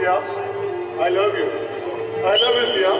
Sia. I love you. I love you, Sia.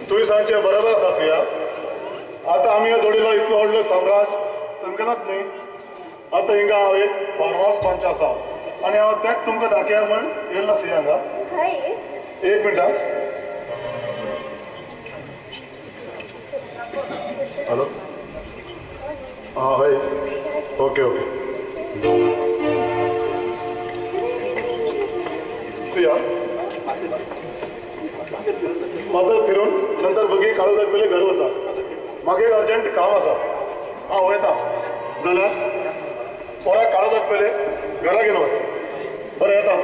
तुझी सांगचे बरोबर आसा सिया. आता आम्ही जोडीला इतलो व्हडलो साम्राज्य तांकांच न्ही. आता हिंगा हांव एक फार्म हाऊस पंच आसा आनी हांव तेच तुमकां दाखया म्हण येयल्लो सिया हांगा. एक मिनटां. हॅलो. हय. Okay okay. सिया मातर फिरून नंतर बगी काळू जाय पयलीं घर वचा. म्हाका एक अर्जंट काम आसा. हांव वयता जाल्यार पोराक काळू जाय पयलीं घरा घेवन वच. बरें येता.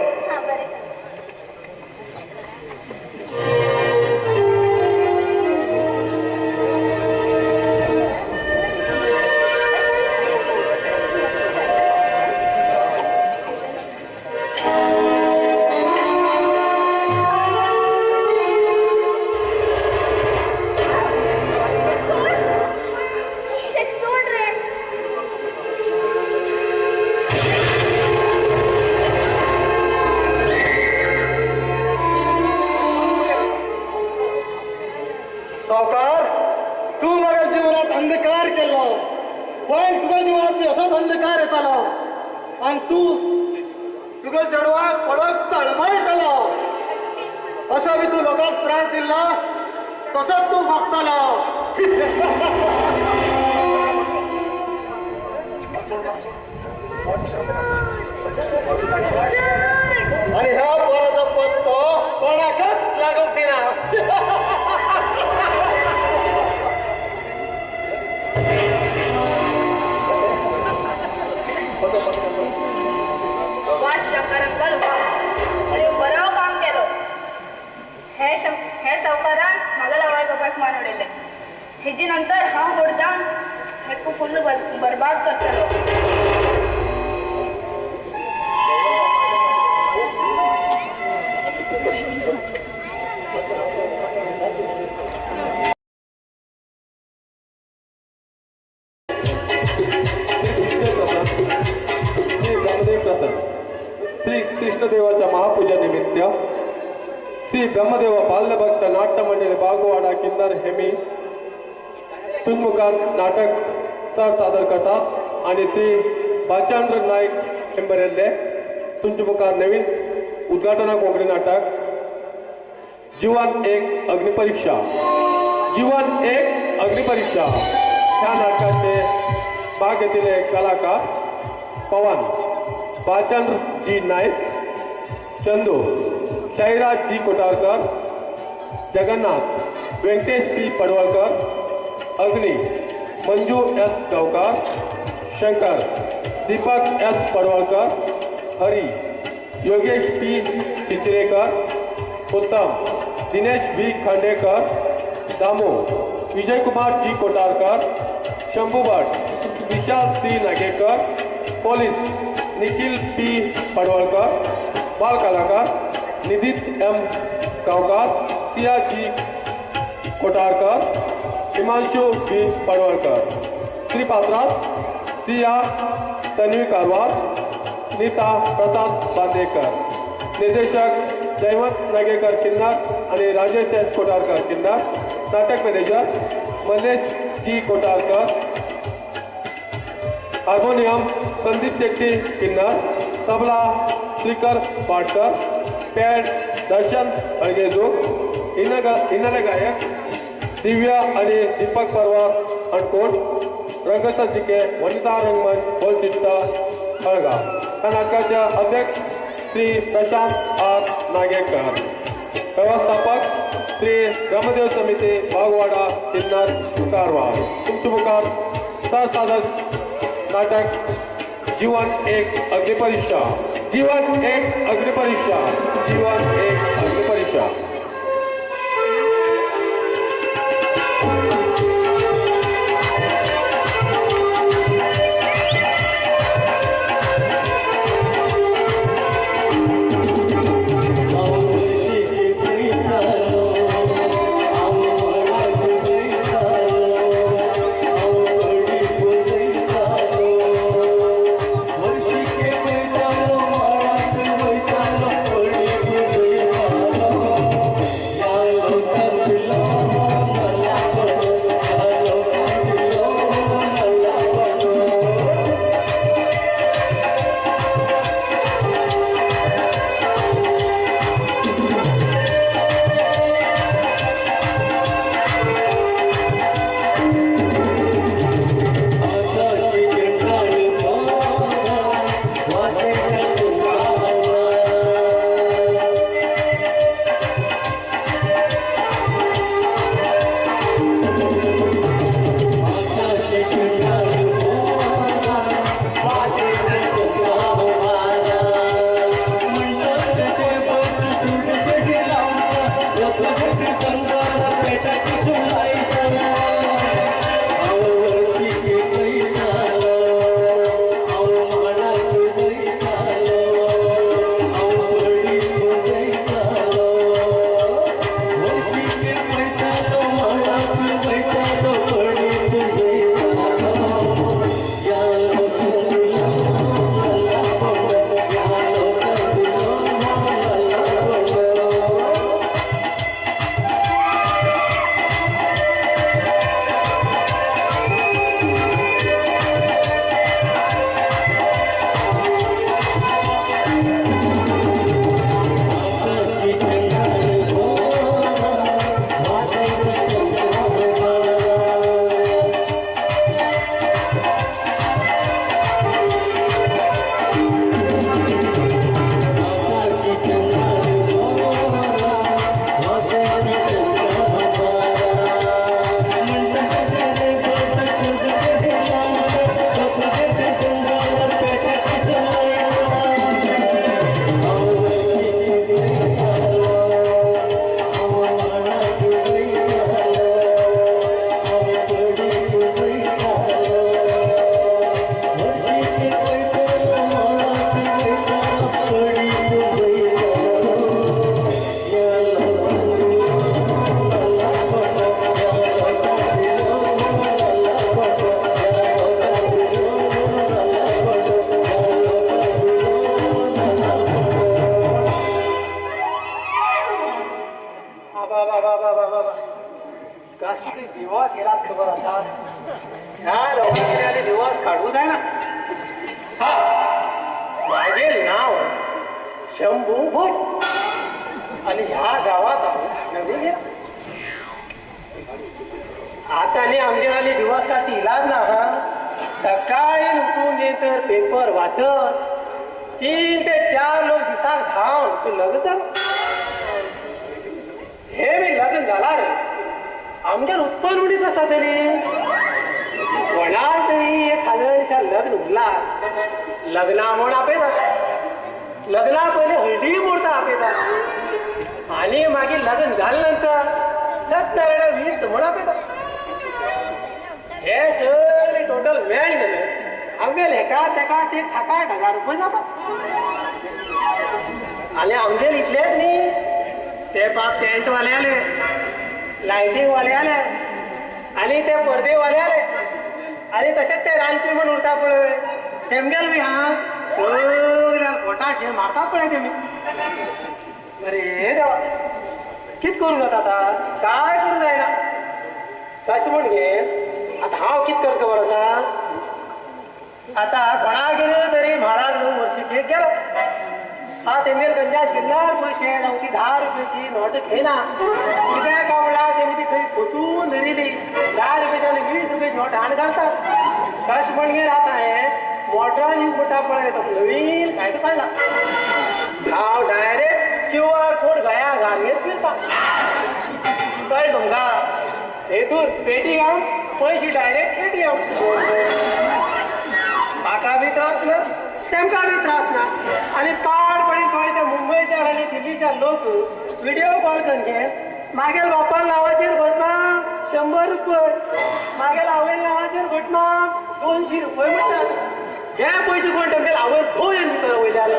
पण तुझ्या जीवनात मी असा अंधकार येताला आणि तू तुझ्या जडवाक पडत तळमळटलो असा मी तू लोकांक त्रास दिला तसंच तू वागतालो आणि ह्या पोराचा पत्तो कोणाकच लागत दिला वा शंकर अंकल वा देव बरं काम केलं हे सावकारान म्हाका लावाय बापाक मारवलेले हेजी नंतर हांव फुडें जावन हेका फुल्ल बरबाद करतलो श्री कृष्णदेवाच्या महापूजनिमित्त श्री ब्रह्मदेव बाल्यभक्त नाट्य मंडळी बागवाडा किन्नर हेमी तुममुखार नाटक सादर करतात आणि श्री भालचंद्र नाईक हेंबरेल्ले तुमचे मुखार नवीन उद्घाटना कोंकणी नाटक जीवन एक अग्निपरीक्षा जीवन एक अग्निपरीक्षा ह्या नाटकाचे भाग घेतलेले कलाकार पवन भालचंद्र जी नाईक चंदू शाहिराज जी कोटारकर जगन्नाथ व्यंकटेश पी पडवळकर अग्नि मंजू एस गावकर शंकर दीपक एस पडवळकर हरी योगेश पी चिचरेकर उत्तम दिनेश व्ही खांडेकर दामो विजयकुमार जी कोटारकर शंभू भट विशाल C Nagekar police Nikhil P Padwalkar बाल कलाकार निधीत एम गावकर सिया जी कोटारकर हिमांशु बी पडवळकर श्री पात्रास सिया तन्वी कारवार नीता प्रसाद बांदेकर निर्देशक जयवंत नागेकर किन्नर आणि राजेश एस कोटारकर किन्नर नाटक मॅनेजर मल्लेश जी कोटारकर हार्मोनियम संदीप शेट्टी किन्नर तबला श्रीकर पाटकर पॅड दर्शन अळगेजू हिन्नले गायक दिव्या आणि दीपक परवार अणकोट रंगसज्जिके वनिता रंगमंच बोलचिट्टा हळगा या नाटकाच्या अध्यक्ष श्री प्रशांत आर नागेकर व्यवस्थापक श्री ब्रह्मदेव समिती बागवाडा किन्नर कारवार तुमचे मुखार सादर नाटक जीवन एक अग्निपरीक्षा जीवन एक अग्निपरीक्षा जीवन एक अग्निपरीक्षा वर्षी के बाबा बाबा बाबा बाबा कसली दिवस येणार खबर असा ह्या लोकांनी दिवस काढू जाय ना माझे नाव शंभू भट आणि ह्या गावात नवीन आहे. आता आमगेराली दिवस काढची इलाज ना हा सकाळी उठून घे तर पेपर वाचत 3 ते 4 लोक दिसाक धावून तू लग्न झालं हे मी लग्न झाला रे आमगेर उत्पन्न उडी कसा तरी कोणाला तरी एक साधारणशा लग्न उरला लग्ना म्हण आपयतात लग्ना पहिले हळदी मोडता आपयतात आणि मागीर लग्न झाल्यानंतर सत्यनारायण वीर म्हण आपयतात हे सगळे टोटल मेळ गेले आमगेल हेका तेका ते 7-8 हजार रुपये जातात आणि आमगेल इतलेच न्ही ते बाप टेंटवाले आले लायटिंग वाले आले आणि ते पडदेवाले आले आणि तसेच ते रानपी म्हणून उरता पळय तेमगेल बी हा सगळ्या पोटाचेर मारतात पळय तेमी अरे देवा कित करू जाता आता काय करू जायना तशें म्हण गे आता हांव कित करता बरो आसा आता कोणागेर तरी म्हाळाक जाऊन वर्षीक एक गेलो हा तेमगेर खंयच्या चिल्लर पयशे जावं ती 10 रुपयाची नोट घेयना कित्याक काय म्हणल्यार तेमी ती खंय खोचून धरिली 10 रुपयाची 20 रुपयाची नोट हाण घालतात तशें म्हणगेर आता हे मॉडर्न यूज करता पळय तसो नवीन कायदो काडला हांव डायरेक्ट QR कोड घया घालयत फिरता कळ्ळें तुमकां हेतून पेटीएम पयशे डायरेक्ट पेटीएम म्हाका बी त्रास ना तेमकां बी त्रास ना आणि पाड पडी ते मुंबयच्या आणि दिल्लीच्या लोक व्हिडिओ कॉल करून घे मागेल बापान नांवाचेर घटना 100 रुपये मागेल आवयल नांवाचेर घटना 200 रुपये म्हणटात हे पयशे कोण तेमगेल आवयल खंय भितर वयल्यान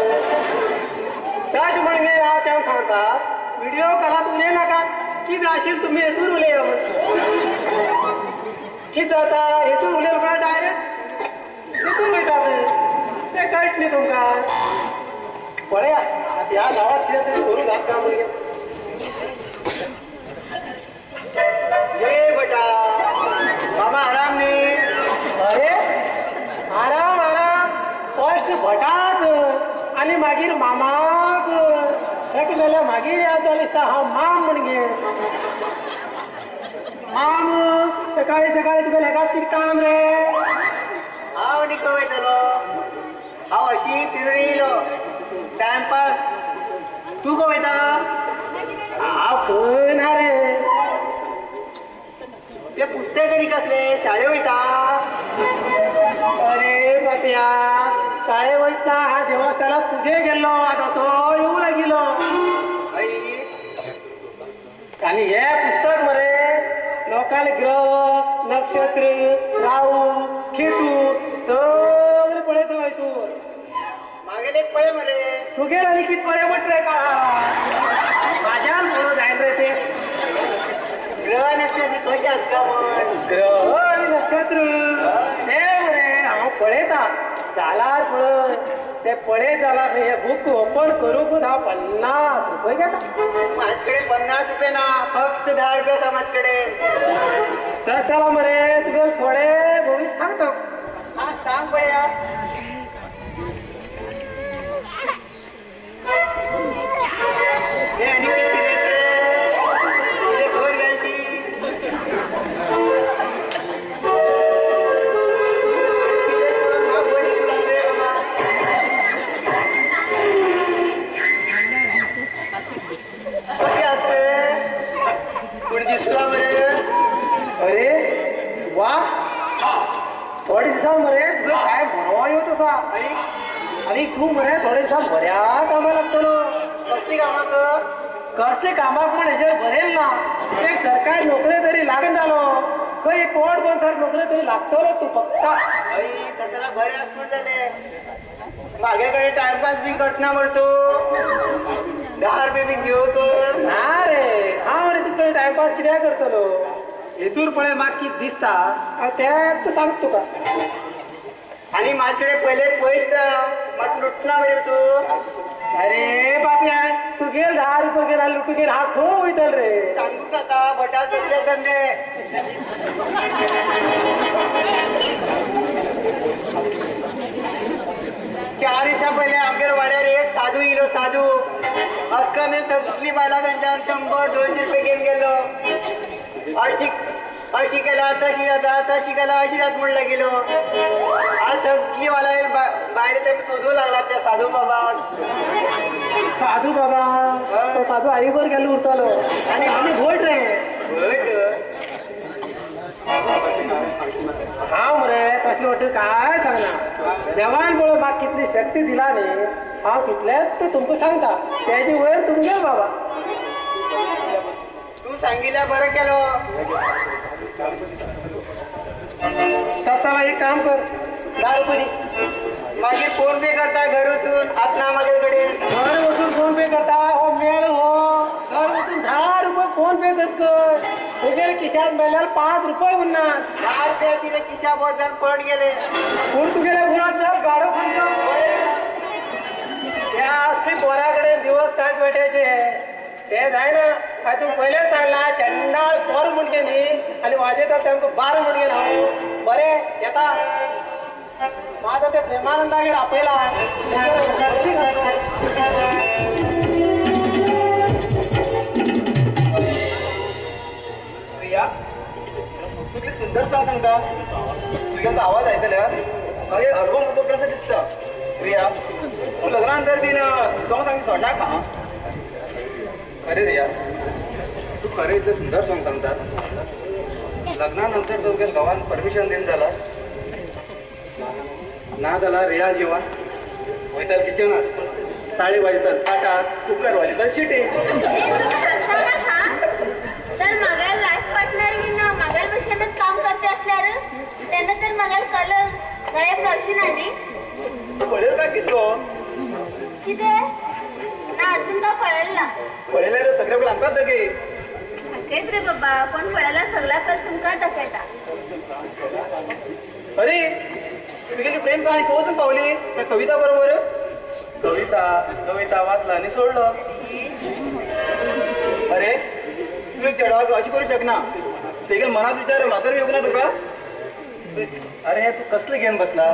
तशें म्हणगे हांव तेमकां सांगता व्हिडिओ कॉलात उलय नाकात कितें आशिल्लें तुमी हेतून उलया म्हण कितें जाता हेतून उलयलो म्हळ्यार डायरेक्ट हेतून वयता ते कळट न्ही तुमकां पळया ह्या गांवांत कितें तरी करूं जाता भुरगे ये बेटा बाबा आराम न्ही अरे आराम आराम फस्ट भटाक आनी मागीर मामाक तेका मेल्या मागीर याद जाली दिसता हांव माम म्हण गे माम सकाळी सकाळी तुका हेका कितें काम रे हांव न्ही खंय वयतलो हांव अशी फिरून येयलो टायमपास तू खंय वयता हांव खंय ना रे ते पुस्तक आनी कसले शाळें वयता अरे बाटया शाळें वयता हा देवस्थानात पुजे गेल्लो आतां असो येवू लागिलो आनी हे पुस्तक मरे लोकाल ग्रह नक्षत्र राहू केतू सगळे पळयता हितून मागेल एक पळय मरे तुगेर आनी कितें पळय म्हट रे का म्हाज्यान पळोवं जायन रे ते ग्रह नक्षत्र कशें आसता म्हण ग्रह आनी नक्षत्र ते मरे हांव पळयता जाल्यार पळय ते पळयत जाल्यार हे बूक ओपन करूंकूच हांव 50 रुपये घेता म्हाजे कडेन 50 रुपये ना फक्त 10 रुपये आसा म्हाजे कडेन तस जाल्यार मरे तुका थोडे भविश्य सांगता हा सांग पळया हे आनी कितें रे तुजें घर घालची अरे वा थोडे दिसा मरे तुका काय बरो येवत आसा आनी तूं मरे थोडे दिसा बऱ्या कामाक लागतलो कसली कामाक कसले कामाक म्हण हेजेर बरयलें ना एक सरकारी नोकरी तरी लागून जालो खंय पोट बंद नोकरी तरी लागतलो तूं फक्त ताका बरें आसपूट जालें म्हागे कडेन टायमपास बी करतना मरे तूं 10 रुपये बी घेवतो ना रे हांव मरे तुजे कडेन टायमपास कित्याक करतलो हेतूर पळय म्हाका कितें दिसता हांव तेंच सांगता तुका आनी म्हाजे कडेन पयलेच पयस ना म्हाका लुटना मरे तूं अरे बापया तू गेल 10 रुपये गेला लुटू गेल हा खो होईतल रे सांगू का आता बटाल बसले धंदे चार दिवसा पहिले आमच्या वाड्यावर एक साधू इलो साधू असकाने सगळी बायला त्यांच्यावर 100-200 रुपये घेऊन गेलो अशी केला तशी जाता तशी केला अशी जात म्हणलं गेलो आज सगळी वाला बाहेर ते शोधू लागला त्या साधू बाबा साधू बाबा तो साधू आईवर गेलो उरतालो आणि आम्ही भोट रे हा मरे तसली वाटत काय सांगणार देवान बोल म्हाका कितली शक्ती दिला न्ही हांव तितलेच ते तुमकां सांगता त्याची वयर तुमगे बाबा तू सांगितल्या बरं केलो तसा एक काम कर 10 रुपये मागीर फोन पे करता घर वचून आत ना माझ्या कडे घर वचून फोन पे करता हो मेल हो घर वचून 10 रुपये फोन पे कर तुझे खिशात मेल्यार 5 रुपये उरना 10 रुपये आशिल्ले खिशा बद्दल पड गेले पूण तुगेले गुणात चल गाडो खंयचो त्या असली पोराकडे दिवस काढ भेटायचे ते जायना काय तू पहिले सांगला चंडाळ पोर म्हणगे न्ही आणि वाजयता तेमकां 12 म्हणगे हांव बरे येता माझा ते प्रेमानंदागेर आपयला प्रिया तुझे सुंदर सॉंग सांगता तुझ्या आवाज आयकल्यार मागीर अल्बम उबो कसो दिसता प्रिया तू लग्नानंतर बीन सॉंग सांग सोडना का अरे रिया तू खरें इतलें सुंदर सॉंग सांगता लग्नानंतर तुमगे गांवान परमिशन दिवन जाला ना जाल्यार रिया जिवान वयताल किचनात ताळी वाजयतात ताटात कुकर वाजयतात शिटी तर म्हागेल लायफ पार्टनर बीन म्हागेल भशेनच काम करते असल्यार तेन्ना तर म्हागेल कलर गायब जावची ना न्ही तू पळयला काय कितलो कितें ना अजून तो पळयला पळयल्यार सगळे पळय आमकांच दगे दाखयत रे बाबा कोण पळयला सगळा तर तुमकां दाखयता अरे तुझी प्रेम कहाणी खंय वचून पावली त्या कविता बरोबर कविता वाचला आनी सोडलो अरे तू एक चेडवाक अशी करू शकना तेगे मनात विचार म्हाका येवंक ना तुका अरे हे तू कसले घेवन बसला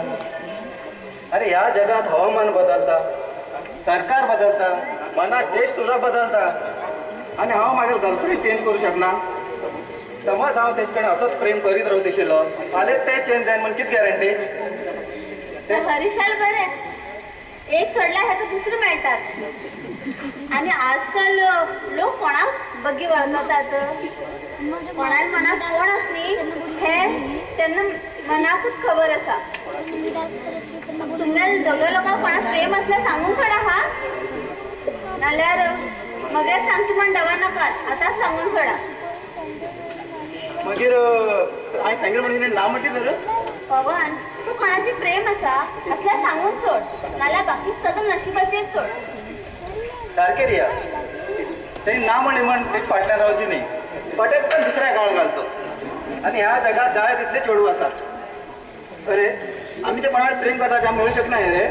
अरे ह्या जगात हवामान बदलता सरकार बदलता मनात टेस्ट सुद्धा बदलता आणि हांव म्हागे गर्लफ्रेंड चेंज करू शकना समज हांव तेजे कडेन असोच प्रेम करीत रावत आशिल्लो फाल्यां तें चेंज जायन म्हण कितें गॅरंटी हरीशाल बरें एक सोडला हे तर दुसरं मेळटात आणि आजकाल लोक कोणाक बगी वळखतात कोणाच्या मनात कोण असली हे त्यांना मनाकच खबर आसा तुमच्या दोघे लोकांक कोणाक प्रेम असल्यार सांगून सोडा हा नाल्यार मगे सांगची म्हण डबा नाकात आतांच सांगून सोडा मागीर हांवें सांगितलें म्हणून ना म्हणटी तर पवन तू कोणाची प्रेम आसा असल्यार सांगून सोड नाल्यार बाकी सगळं नशिबाचेर सोड सारकें रिया तेणी ना म्हण तेचे फाटल्यान रावची न्ही फटकन दुसऱ्या गाळ घालतो आनी ह्या जगात जाय तितले चेडूं आसात अरे आमी ते कोणाक प्रेम करता ते आमी मेळूं शकना रे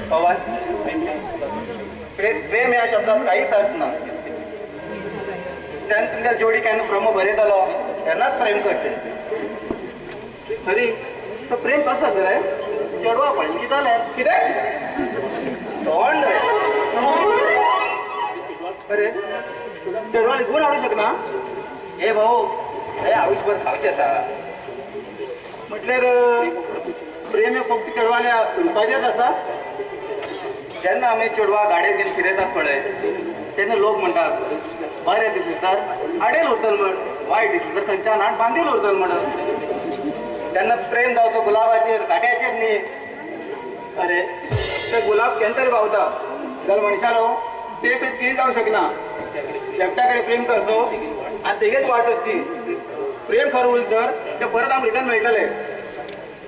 पवन प्रेम ह्या शब्दात काहीच अर्थ ना तेन्ना तुमच्या जोडी केन्ना प्रमो बरयतलो तेन्नाच प्रेम करचें अरे तो प्रेम कसो आसा रे चेडवा पळय कितें जालें कितें तोंड रे अरे चेडवान गुण हाडूंक शकना हे भाऊ हे आयुश्यभर खावचें आसा म्हटल्यार प्रेम हे फक्त चेडवाल्या रुपाचेर आसा जेन्ना आमी चेडवा गाडयेर घेवन फिरयतात पळय तेन्ना लोक म्हणटात बरें दीस दिसतात आडेल उरतल म्हण वायट दीस दिसता खंयच्या नाट बांदील उरतल म्हणून तेन्ना प्रेम जावचो गुलाबाचेर काट्याचेर न्ही अरे ते गुलाब केन्ना तरी भावता जाल्यार मनशालो टेस्ट चेंज जावंक शकना एकट्या कडेन प्रेम करचो आनी तेगेच वाट वचची प्रेम खरें उरलें तर तें परत आमकां रिटर्न मेळटलें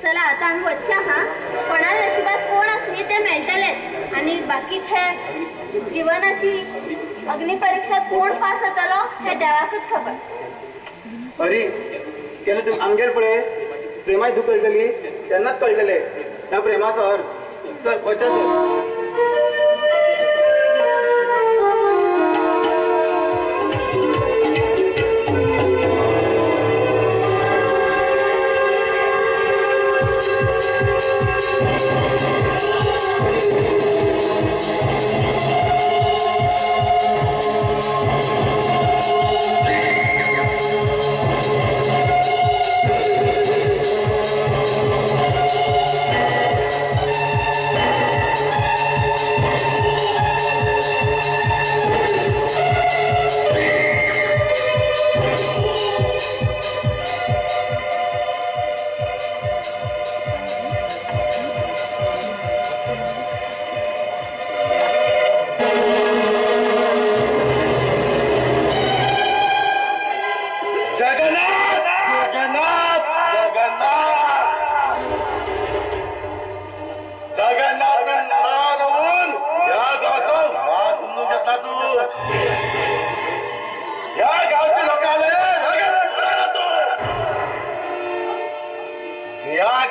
चला आता आम्ही वच्चा हा कोणा नशिबात कोण असली ते मेळटलेच आणि बाकीचे जीवनाची अग्निपरीक्षा कोण पास जातलो हे देवाकच खबर अरे केन्ना तूं आमगेर पळय प्रेमाची दूख कळटली तेन्नाच कळटलें त्या प्रेमाचा अर्थ चल बचा सर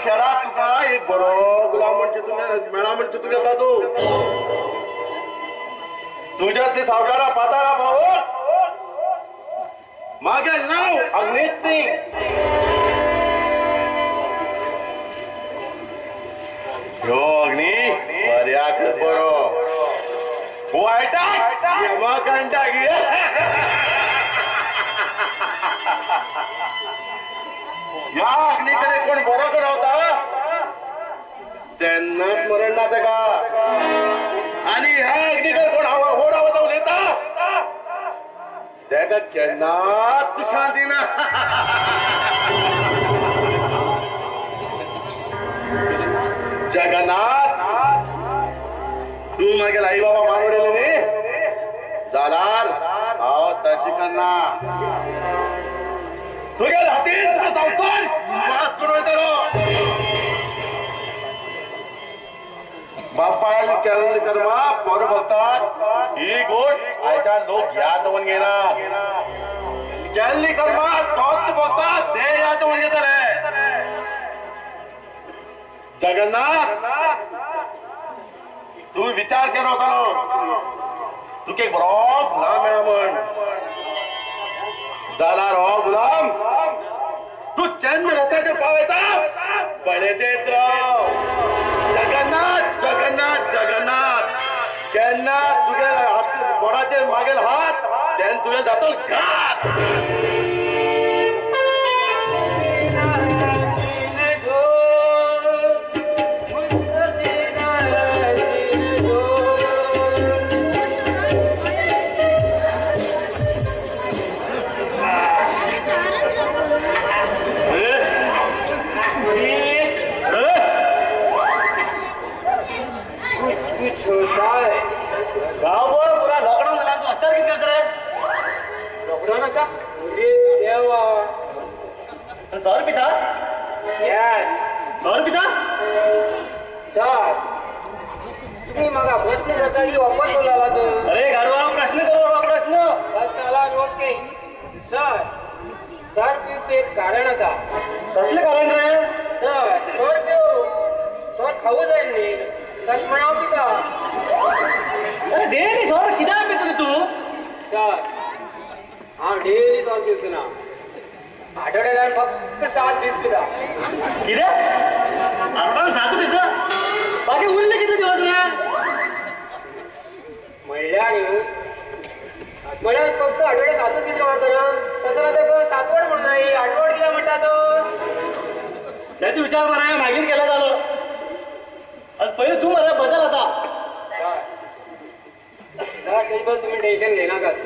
खेळात तुका एक बरो गुलाम म्हणजे मेळा म्हणजे तू घेता तू तुझ्या ते सावकारा पाताळा भाऊ मागे नाव अग्नितनी ह्यो अग्नी बऱ्याक बरो वायटा यमा कंटा गे या अग्नीकडे कोण बरो करवता तेन्नाच मरण ना तेका आणि ह्या अग्नीकडे कोण होड आवाज उलयता तेका केन्नाच शांती ना जगन्नाथ तू मागेल आई बाबा मानवडेले न्ही जाल्यार हांव तशी करना तुझ्या हातीन तुका संवसार वास करून वयतलो बापायल केल्ले कर्मा पोर भोगतात ही गोट आयच्या लोक ह्या दवन घेना केल्ली कर्मा तोच भोगतात ते ह्या दवन घेतले जगन्नाथ तू विचार केलो होतालो तुका एक बरो गुलाम मेळा म्हण जाल्यार हो गुलाम तू चंद रथाचेर पावयता बळे देत राव जगन्नाथ जगन्नाथ जगन्नाथ केन्ना तुगे हात कोणाचे मागेल हात तेन्ना तुगे जातलो घात सौर पिता यस सौर पिता सर तुम्ही मग प्रश्न करता की वापर बोलाला तो अरे गाडवा प्रश्न करू प्रश्न बस चला ओके सर सर पिवप एक कारण आसा कसले कारण रे सर सर पिव सर खाऊ जाय न्ही तश म्हण हांव पिता अरे डेली सौर कित्याक पिता तू सर हांव डेली सर पिवचो ना आठवड्याला फक्त 7 दीस पिता किती आपण सांगतो तिचं बाकी उरले किती दिवस रे म्हणल्या न्ही आठवड्यात फक्त आठवड्यात 7 दीस रावता ना तसं ना तेका 7वड म्हणून जाय 8वड कित्याक म्हणटा तो त्याचा विचार बरा मागीर केला झालं आज पहिले तू मला बदल आता सर तेज तुम्ही टेन्शन घेनाकात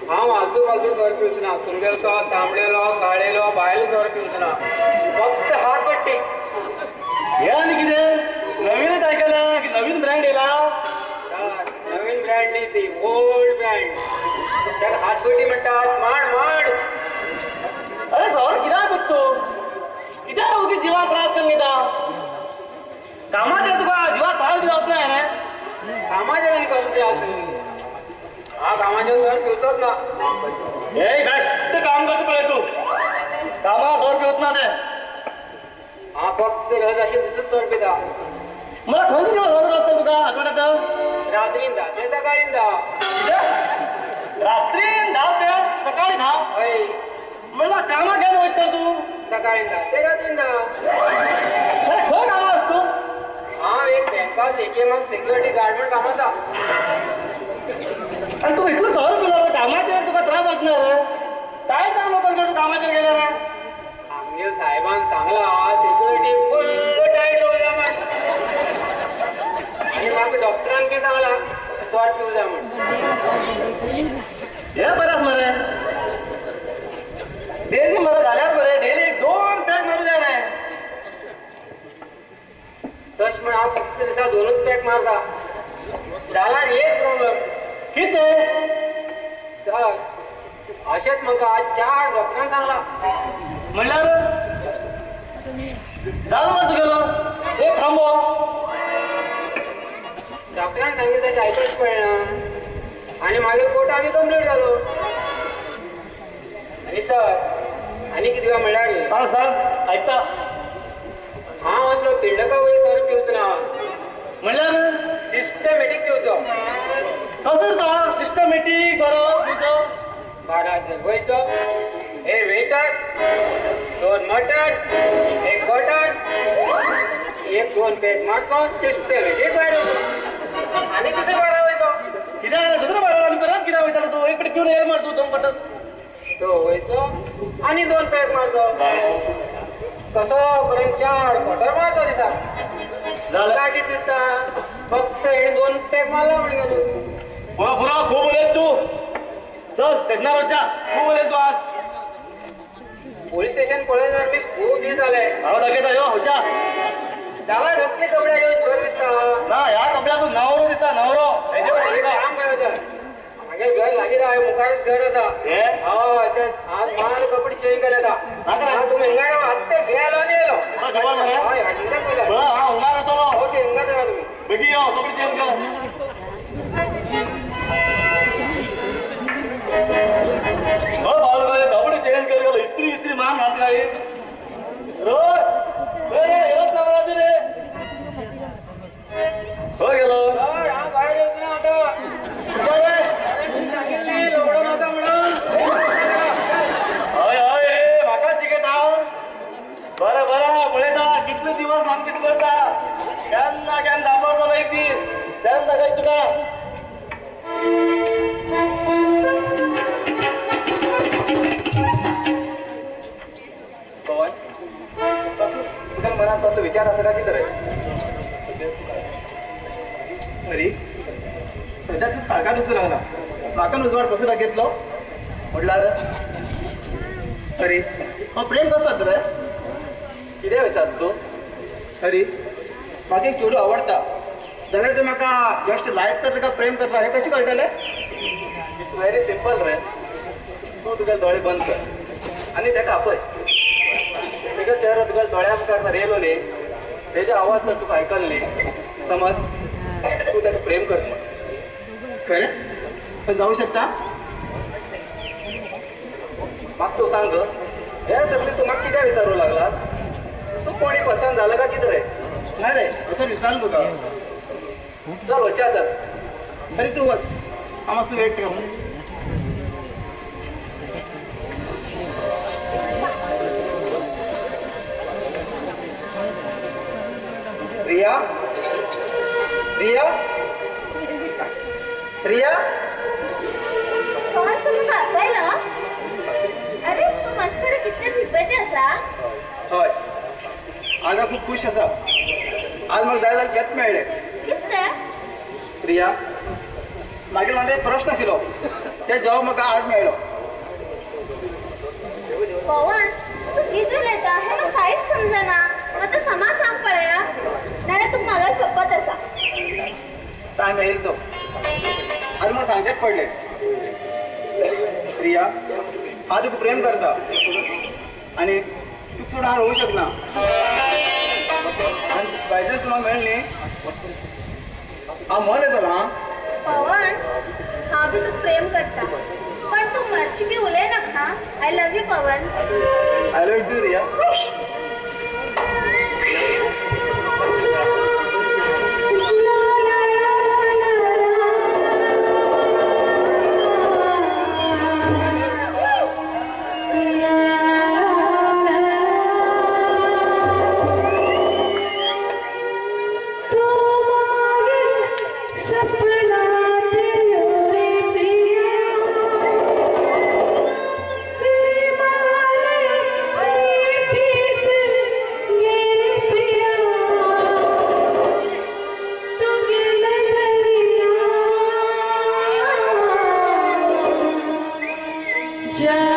हांव आलतू फालतू सर पिवचो ना तुमगेलो तो तांबडेलो काळेलो बायलो सर पिवचो ना फक्त हात पट्टी हे आणि किती नवीनच ऐकलं की नवीन ब्रँड येला नवीन ब्रँड नाही ती ओल्ड ब्रँड त्याला हातपट्टी म्हणतात माड माड अरे सौर कित्याक बघतो कित्याक उगी जिवाक त्रास करून घेता कामात आहे तुका जिवाक त्रास दिवप नाही रे कामाच्या वेळी करू ते असं हा कामाच्या सर पिवचोच ना हे बेस्ट काम करतो पहिले तू कामावर सौर पिवत ना ते हांव फक्त रज अशें दिसत सर पिता मला खंयचे दिवस वच लागता तुका आठवड्यात रात्रीन धा ते सकाळीन धा रात्री 10 ते सकाळी 10 हय म्हणला कामाक गेलो वयता तू सकाळीन धा ते रात्रीन धा खंय कामां आस तू हांव एक बँकात ATM सिक्युरिटी गार्ड म्हण काम आसा आणि तू इतलं सहर केलं कामाचेर तुका त्रास वाटणार काय काम होतं तू कामाचेर गेला रे आमनेल साहेबान सांगला सिक्युरिटी फुल टाईट होऊया म्हण आणि म्हाका डॉक्टरान बी सांगला स्वाट पिवजा म्हण हे बरंच मरे डेली मरे झाल्यार बरे डेली 2 पॅक मारू जाय रे तश म्हण हांव फक्त दिसा 2च पॅक मारता जाला आनी एक प्रॉब्लेम कितें सर अशेंच म्हाका आज 4 डॉक्टरान सांगला म्हणल्यार जालो मरे तुगेलो एक थांबो डॉक्टरान सांगितलं तशें आयकूच पडना आनी मागीर कोर्ट आमी कंप्लीट जालो आनी सर आनी कितें काय म्हणल्यार सांग ऐकता हांव असलो पिंडका वळी सर पिवचो ना म्हणल्यार सिस्टमॅटीक पिवचो कसो तो सिस्टमॅटीक सरो तुजो बाराचेर वयचो एक वेटर 2 मटन एक बटन एक 2 पॅक मारचो सिस्टमॅटीक भायर आनी दुसरे बारा वयचो कित्याक दुसरो बारा आनी परत कित्याक वयतालो तू एक पटी पिवन येल मार तू 2 पटत तो वयचो आनी 2 पॅक मारचो कसो करून 4 क्वार्टर मारचो दिसा काय कितें दिसता फक्त हे 2 पॅक मारला म्हण गेलो पुरा खूब उलयत तू चल स्टेशनार वचच्या खूब उलयत तू आज पोलीस स्टेशन पळय जर मी खूप दीस जाले हांव दाखयता यो वचच्या जाल्यार कसले कपडे घेवन बरें दिसता ना ह्या कपड्याक तू नवरो दिसता नवरो एक काम करायचं मागे घर लागीं राव मुखारच घर आसा हे हय ते आज माल कपडे चेंज केले आता तुम्ही हिंगा राव आत्ता गेलो आनी येलो खबर मरे हय हाडून पयलें हांव हुंगार येतलो ओके हिंगा येता तुम्ही बेगी यो कपडे चेंज कर कपडे चेंज कर गेलो इस्त्री मान घालता काय येलोच ना मला रे हो गेलो सर हांव भायर येवचो ना आतां सांगितली लोगडो नाका म्हणून हय हय म्हाका शिकयता बरें बरें पळयता कितले दिवस म्हाका कशें करता केन्ना केन्ना दाबरतलो एक दीस तेन्ना दाखय तुका पवन तुका मनात कसलो विचार आसा काय कितें रे अरे सध्या तू काळका नुसू लागला म्हाका नुजवाड कसो घेतलो म्हटल्यार अरे हो प्रेम कसो जाता रे कितें विचार तू अरे म्हाका एक चेडूं आवडटा जाल्यार तूं म्हाका जस्ट लायक करता काय प्रेम करता हें कशें कळटलें इट्स व्हेरी सिंपल रे तूं तुगे दोळे बंद कर आनी ताका आपय तुगे चेहरो तुगे दोळ्या मुखार रेलो न्ही तेजे आवाज जर तुका आयकल्ली समज तूं ताका प्रेम करता खरें जाऊ शकता म्हाका तूं सांग हे सगळें तूं म्हाका कित्याक विचारूंक लागला तूं कोणी पसंत जालो काय कितें रे ना रे असं विचारलं तुका चल वच्चा चल अरे तू वच हांव मातसो वेट कर रिया रिया रिया कौन तुम्ही बापायला अरे तू माझ्याकडे कितने भिपते असा हय आज हांव खूब खूश आसा आज म्हाका जाय जाल्यार घेत मेळ्ळें कितने रिया मागीर म्हाका एक प्रश्न आशिल्लो ते जवाब म्हाका आज मेळ्ळो पवन तू किती उलयता हे म्हाका कांयच समजना आता समाज सांग पळया नाल्यार तू म्हाका शपथ आसा टायम येईल तो आज म्हाका सांगचेच पडलें रिया हांव तुका प्रेम करता आनी तुका सोडून हांव रावूंक शकना आनी बायचान्स तूं म्हाका मेळ्ळें न्ही हांव मन येतलो हां पवन हांव बी तुका प्रेम करता पण तू मरची बी उलयनाका I love you Pawan I love you Riya तुझे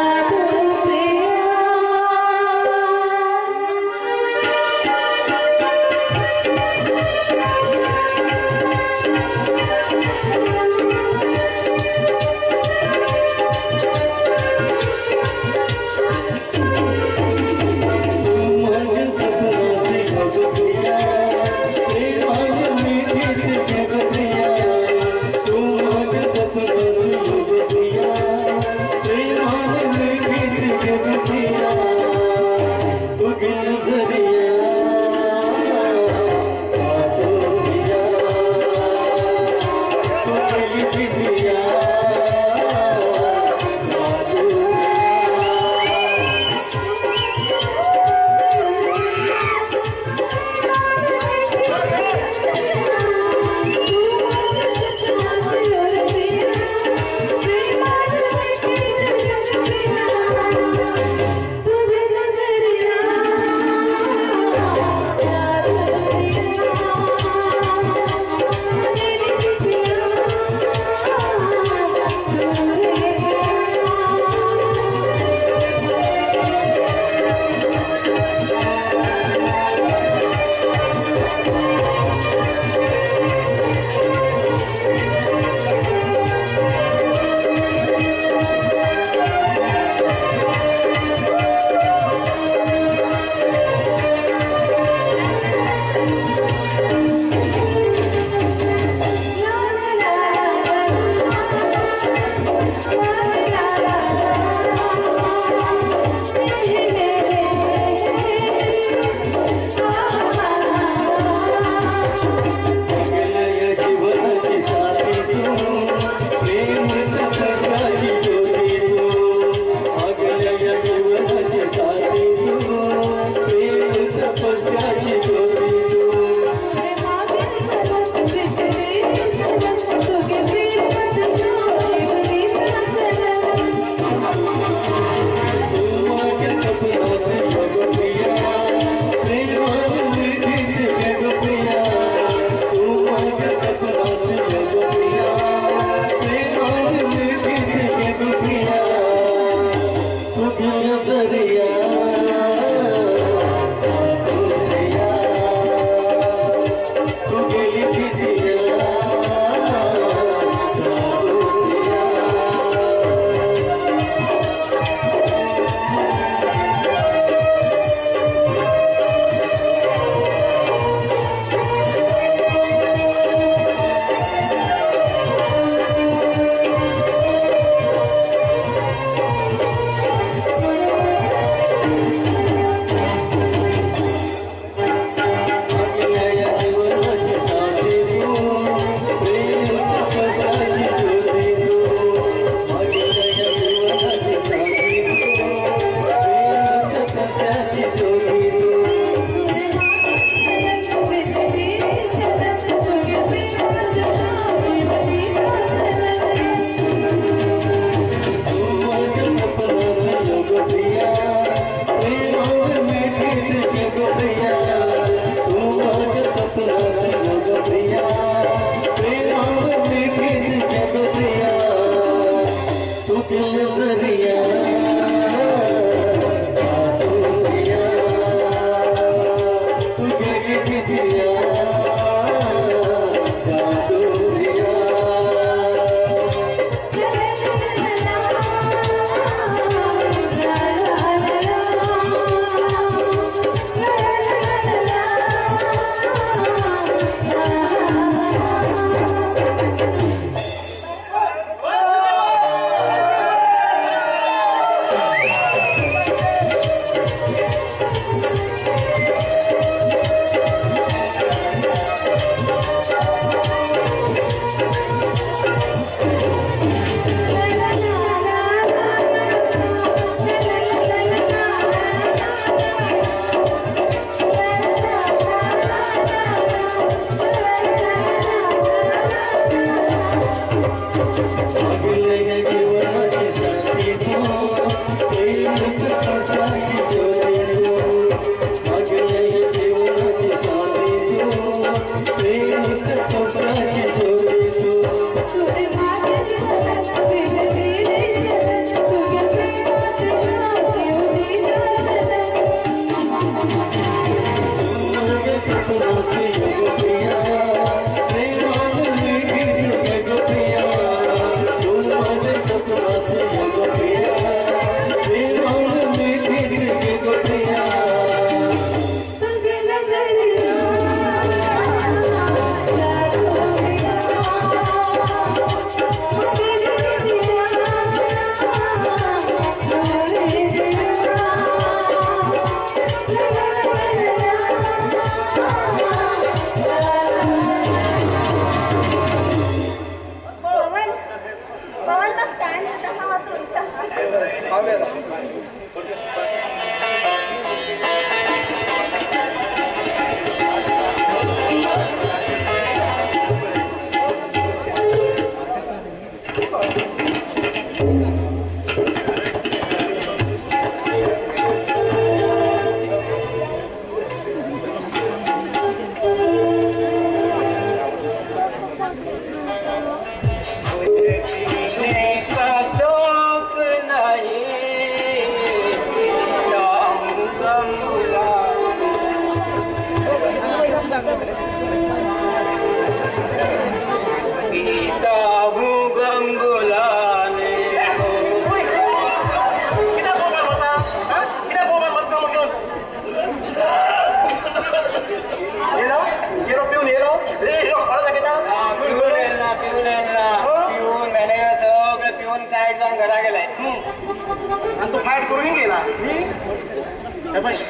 आणि तू फाईट करून गेला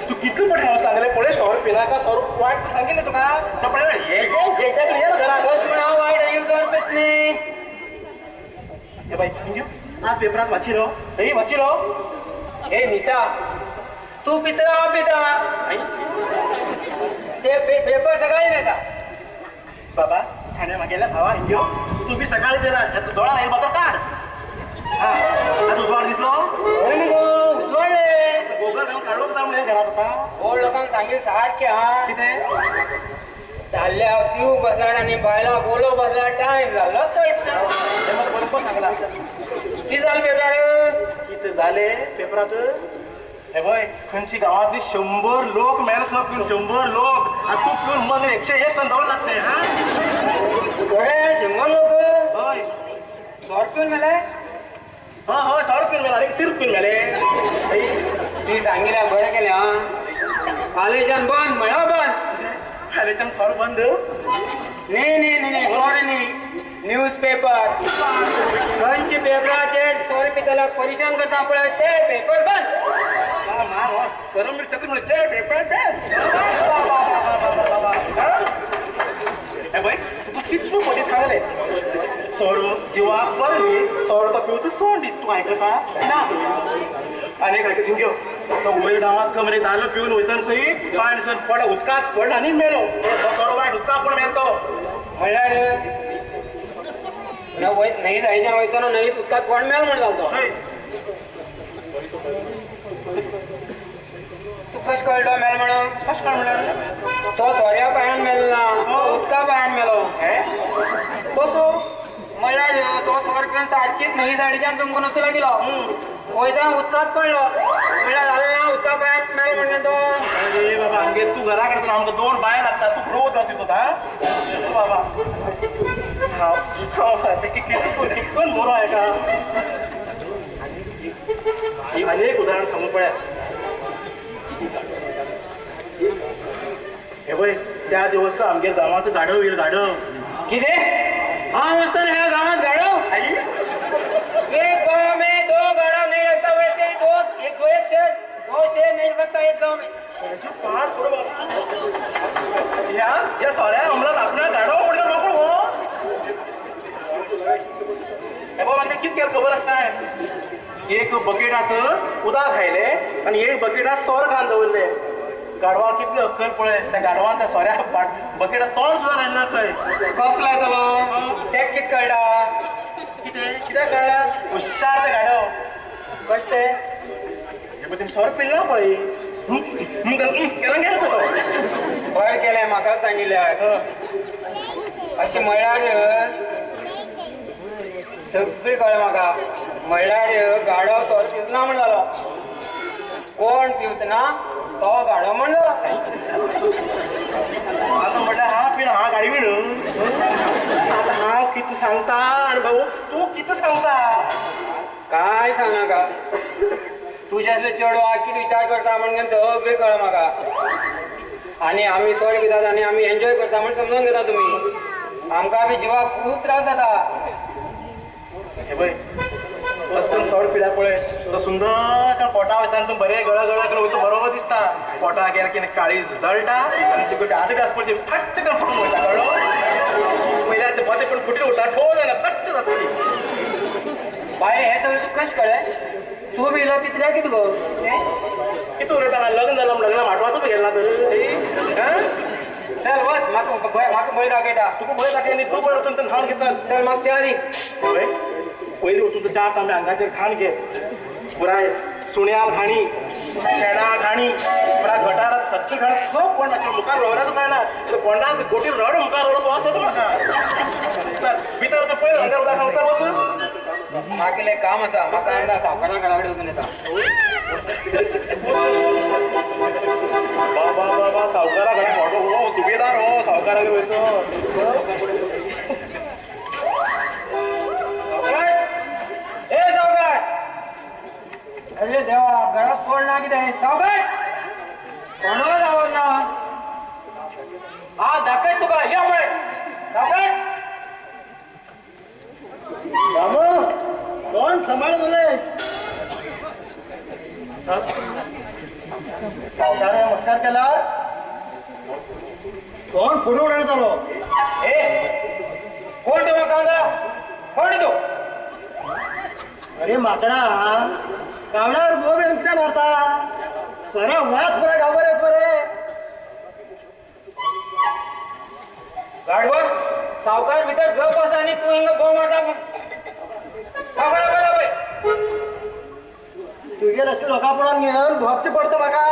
तू किती पण सांगले पुढे स्टॉर पिला का सौर वाईट सांगितलं तुका आज पेपरात वाचिलो वाचिलो हे नीता तू पिता पिता ते पेपर सकाळी नेता बाबा छाण्या मागेला भावा इंडिओ तू बी सकाळी गेला त्याचं डोळा नाही मात्र काढ हा आज उजवाड दिसलो गोगल घेऊन काढलो तर म्हणजे घरात होता ओल्ड लोकांना सांगेल सारखे हा तिथे चालल्या पिऊ बसला आणि बायला बोलो बसला टाइम झाला बरोबर सांगला किती झालं पेपर किती झाले पेपरात हे बघ खंयची गावातली 100 लोक मेहनत पिऊन 100 लोक तू पिऊन मग 101 पण जाऊन लागते हा 100 लोक होय 100 पिऊन मेले हो 100 पिऊन मेला आणि 30 पिऊन मेले ती सांगितल्या बरं केल्या हा कॉलेजान बंद म्हणा बंद खालेच्यान 100 बंद नाही सॉरी नाही न्यूज पेपर खंयची पेपराचे सॉरी पिताला परेशान करता पळय ते पेपर बंद गरम चक्र म्हणजे ते पेपर हे बाई तू कितलं मोठी सांगले सौर जिवाक बरं मी सौर तो पिवचं सोंडी तू ऐकता ना अनेक ऐकत घेऊ तो उमेर गावात कमरे दालं पिऊन वयतान खंय पाणी सर पड उदकात पडला आणि मेलो सौर वाईट उदकात पण मेलतो म्हणल्यार नाही जायच्या वयताना नाही उदकात कोण मेल म्हण जातो तू कश कळतो मेल म्हणून कश काय म्हणणार तो सोऱ्या पायान मेलना उदका पायान मेलो बसो म्हणल्यार तो सोर पिऊन सारखीच नाही साडीच्यान तुमकां नचला गेलो वयताना उदकात पडलो म्हणल्यार जालें ना उदका पायान मेल म्हणून तो अरे बाबा आमगे तू घरा कडे आमकां 2 बाय लागतात तू रोज रावती तो बाबा चिकन बरो आहे का अनेक उदाहरण सांगून पळया हे पळय त्या दिवस आमगे गांवांत गाडव येईल गाडव कितें हांव आसतना ह्या गांवांत गाडव एक गांव में 2 गाड़व नहीं रखता वैसे ही दो शेर नहीं रख सकता एक गांव में त्याची पाठ पुढे बाबा या साऱ्या अमरात आपल्या गाडव म्हणजे नको हो हे बाबा मला किती खबर आस काय एक बकेटात उदक खायले आणि एक बकेटात सोर घालून दवरले गाडवा कितली अक्कल पळय त्या गाडवान त्या सोऱ्या बकेटात तोंड सुद्धा राहिला खंय कसला येतलो तेक कित कळटा कित्याक कळला हुशार ते गाडव कश ते हे पळय सोर पिल्ला पळय केला गेला तो बरें केलें म्हाका सांगिल्ल्यार अशें म्हणल्यार सगळी कळ्ळें म्हाका म्हणल्यार गाडव सोर पिवच ना म्हण जालो कोण पिवच ना तो गाडव म्हण जालो आता म्हटल्यार हा पिण हा गाडी विण आता हांव कितें सांगता आनी भाऊ तूं कितें सांगता काय सांगनाका तुझे असले चेडवा कितें विचार करता म्हणून सगळें कळ्ळें म्हाका आनी आमी सोर पितात आनी आमी एन्जॉय करता म्हण समजून घेता तुमी आमकां बी जिवाक खूब त्रास जाता हे पळय असकन सोर पिल्या पळय तो सुंदर पोटा वयता आनी तूं बरें गळ करून वयता बरोबर दिसता पोटा गेल्या की काळी जळटा आनी तुका आदे आस पळय फच्च करून फुटून वयता कळ्ळो पयल्यार ते बदें पण फुटी उरता ठो जाल्यार फच्च जातली बाय हे सगळें तुका कशें कळ्ळें तू बी इला किती काय किती गो किती उरता लग्न झालं लग्न माटवाचं बी गेला तर चल बस माका बळी दाखयता तुका बळी दाखयली तू पण उठून तर खाण घेतात चल मागच्या आधी पहिले उठून तर चार तांबे अंगाचेर खाण घे पुराय सुण्याल खाणी शेणा खाणी पुरा गटारात सत्ती खाण खूप कोण असे मुखार रवरात काय ना तर कोंडा गोटी रड मुखार रवड वास होतो म्हाका भितर तर पहिले अंगार दाखल उतर बस मागेले काम असा माका एकदा सावकारा घराकडे वचून येता बाबा बाबा सावकारा घरी फोटो हो सुभेदार हो सावकारा वयचो ए सावकार अरे देवा घरात कोण ना किती सावकार कोणाला जावं ना हा दाखय तुका या मुळे सावकार रामो कोण सांभाळ बोले सावकाराने नमस्कार केला कोण फोटो उडवण्यात आलो कोण तो मग सांगा कोण तो अरे माकडा कावड्यावर बोब किती मारता सरा वाच बरा गावर आहेत बरे गाडवा सावकार भीतर गप असा आणि तू हिंग बो मारता सावकार बोला बाई तू गेल असते लोका पडून घेऊन भोगचे पडतं बघा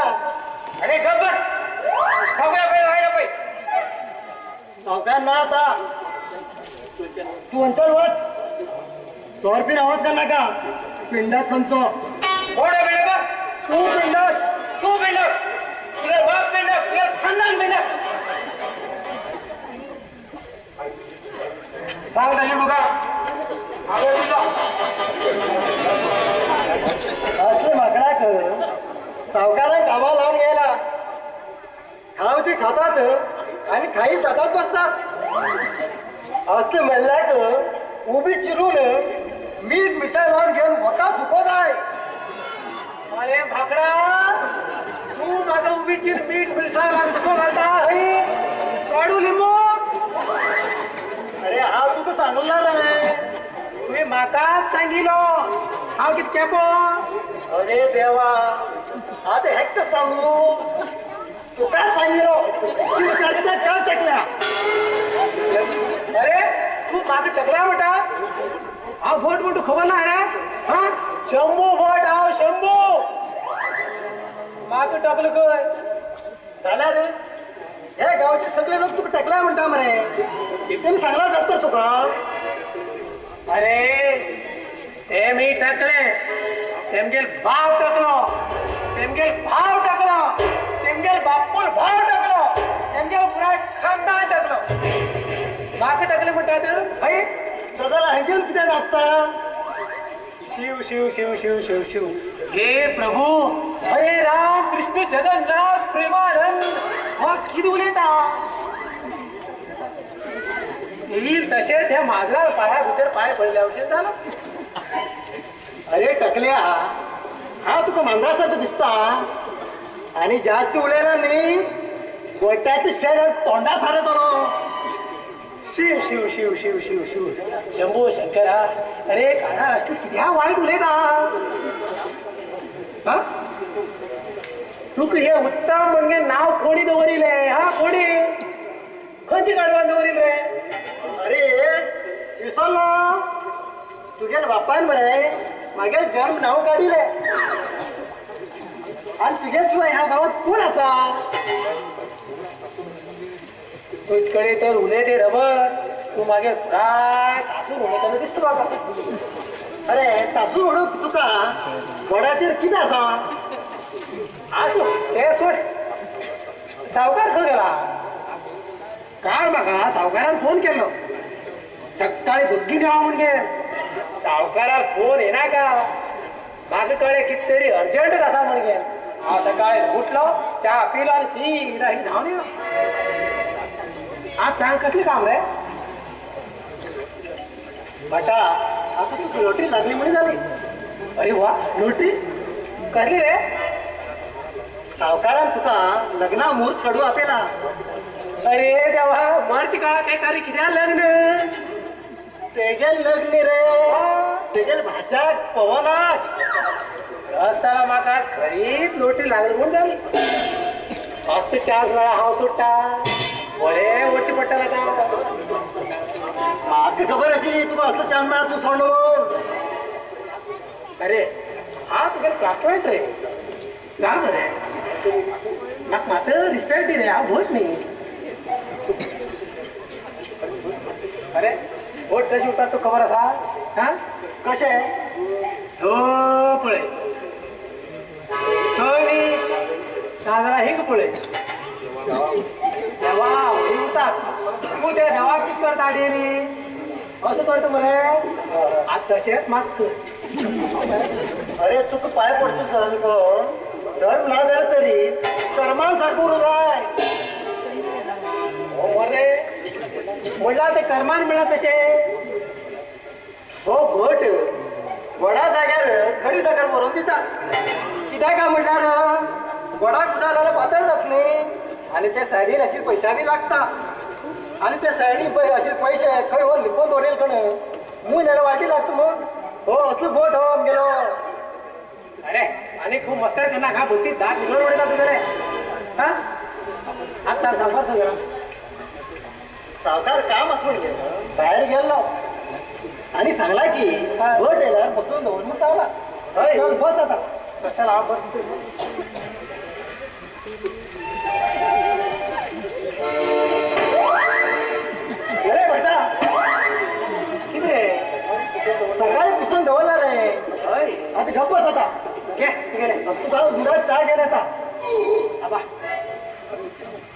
अरे गप बस सावकार बाई व्हायला बाई सावकार ना आता तू अंतर वाच चोरपीर आवाज का नका पिंडात तुमचं कोण आहे बेटा तू पिंडात तू बेटा तुझा बाप बेटा तुझा खानदान बेटा सांग झाली बघा आपण तुझा असले माकडा कर सावकाराने कामाला लावून घ्यायला खावचे खातात आणि खाई ताटात बसतात असले म्हणल्याक उभी चिरून मीठ मिठाई लावून घेऊन होता सुको जाय अरे भाकडा तू माझा उभी चिर मीठ मिरसा सुको घालता हई काढू लिंबू अरे हा तुका सांगणार नाही तुम्ही माकाच सांगिलो हांव कितके पो अरे देवा आता हेक सांगू तू काय सांगिलो काय टकल्या अरे तू मागे टकला बेटा हांव भोट म्हणतो खबर ना रे हा शंभू भोट हांव शंभू मागे टकलो खंय झाल्या रे हे गावचे सगळे लोक तुका टकल्या म्हणता मरे एकदम चांगला जातो तुका अरे ते मी टाकले तेमगेल भाव टाकलो तेमगेल भाव टाकलो तेमगेल बापूल भाव टाकलो तेमगेल पुराय खानदान टाकलो मागे टाकले म्हणतात भाई दादाला हेजेल किती असता शिव शिव शिव शिव शिव शिव हे प्रभू हरे राम कृष्ण जगन्नाथ प्रेमानंद मग किती उलयता येईल तसे त्या माजरा पाया भितर पाय पडल्या अवशेष झालं अरे टकल्या हा तुका मांजरासारखं दिसता आणि जास्त उलेला नाही गोट्यात शेण तोंडा सारत शिव शिव शिव शिव शिव शिव शंभू शंकरा अरे काळा असतो किती वाईट उलयता हा तू हे उत्तम म्हणजे नाव कोणी दवरिले हा कोणी खंयची गाडवान दवरिले रे अरे विसरलो तुझ्या बापान बरे मागे जन्म नाव काढिले आणि तुझ्या शिवाय ह्या गावात कोण असा तुझकडे तर उले ते रबर तू मागे काय तासून उडताना दिसतो बाबा अरे तासू ओळख तुका वडाचेर किती असा असो ते सोड सावकार खंय गेला काल म्हाका सावकारान फोन केलो सकाळी भुग्गी देवा म्हणजे सावकारार फोन येना का म्हाका कळे कित तरी अर्जंटच आसा म्हणजे हांव सकाळी उठलो च्या पिलो आनी सीधा ही धांवन येलो आज सांग कसली काम रे बटा आता तुका लॉटरी लागली म्हणे झाली अरे वा लुटी कसली रे सावकारान तुका लग्ना मुहूर्त काढू आपेला अरे देवा मार्च काळात हे कार्य कित्याक लग्न तेगेल लग्न रे तेगेल भाच्याक पवनाक असाला म्हाका खरीच लोटी लागली म्हूण जाली मस्त चान्स मेळ्ळा हांव सुट्टा बरें वचचें पडटलें आतां म्हाका खबर आशिल्ली तुका असलो चान्स मेळा तूं सोडून. अरे हांव तुगेलो क्लासमेट रे जाण मरे म्हाका मात्र रिस्पेक्ट दी रे हांव भट न्ही. अरे भट कशी उरतात तुका खबर आसा हा कशें हो पळय थंय न्ही नाजाल्यार हिंग पळय देवा व्हडी उरतात तूं त्या देवाक कितें करता डेली असं करता मरे आतां तशेंच म्हाका कर. अरे तुका पांय पडचें सारको धर्म ना जाल्यार तरी कर्मान सारको उरूं जाय. हो मरे म्हणल्यार ते कर्मान मेळ्ळा कशें हो भट व्हडा जाग्यार खडी साकर व्हरून दितात. कित्याक काय म्हणल्यार व्हडाक उदक लावल्यार पातळ जातली आनी त्या सायडीन अशी पयशा बी लागता आनी त्या सायडीन अशे पयशे खंय हो लिपोवन दवरेल खण मूय नाल्यार वाटी लागता म्हूण हो असलो भट हो आमगेलो. अरे आनी खूब मस्करी करना खा भुरटी दात भितर उडयता तुगेले हा आज चाल सांगपार तुगेलो सावकार काम आस म्हण गेलो भायर गेल्लो आनी सांगला की भट येयल्यार बसून दवर म्हूण सांगला. हय. चल बस आता. चल हांव बस अरे भटा कितें रे सकाळी पुसून दवरला रे. हय आता गप्प बस आता. घे तुगेले तुका दुधात चा घेऊन येता. आबा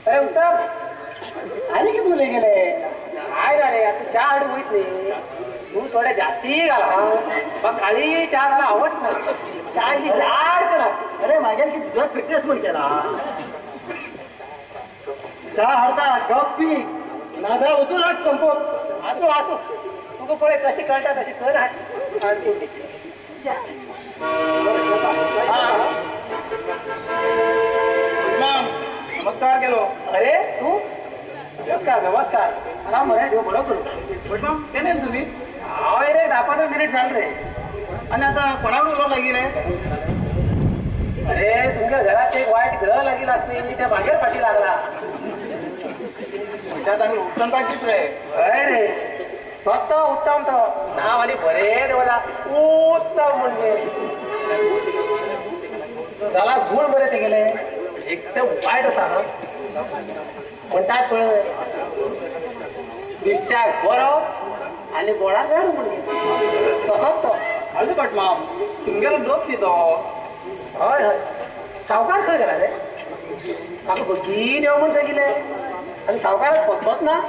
अरे उत्तम आनी कितें उलय गेले काय ना रे आता चा हाडून वयत न्ही तूं थोडे जास्ती घाल म्हाका काळी चा जाल्यार आवडना चा ही झाड करा. अरे मागेर कितें दुधात फिटनेस म्हण केला चा हाडता गप पी नाजाल्यार वचूं लाग कंपोक. आसूं आसूं तुका पळय कशी कळटा तशी कर हाड तूं नमस्कार केलो. अरे तू नमस्कार नमस्कार आराम मरे देव बरो करू. बट मग केन्ना तुम्ही हांव रे 10-15 मिनिट जाले रे. आणि आता कोणाकडे उलोवंक लागिले अरे तुमच्या घरात एक वायट ग्रह लागील असतील त्या भागेर फाटी लागला. त्यात आम्ही उत्तम काय कित रे हय रे फक्त उत्तम तो नाव आनी बरें देवला उत्तम म्हणजे जाला गुण बरें तेगेले एकदम वायट आसा म्हणटात पळय दिसच्याक बरो आनी बोडाक वेळ म्हणून तसोच तो. आजू बट माम तुमगेलो दोस्त न्ही तो हय हय सावकार खंय गेला रे म्हाका बगीन येवं म्हूण सांगिल्ले आनी सावकाराक पत्तोच ना.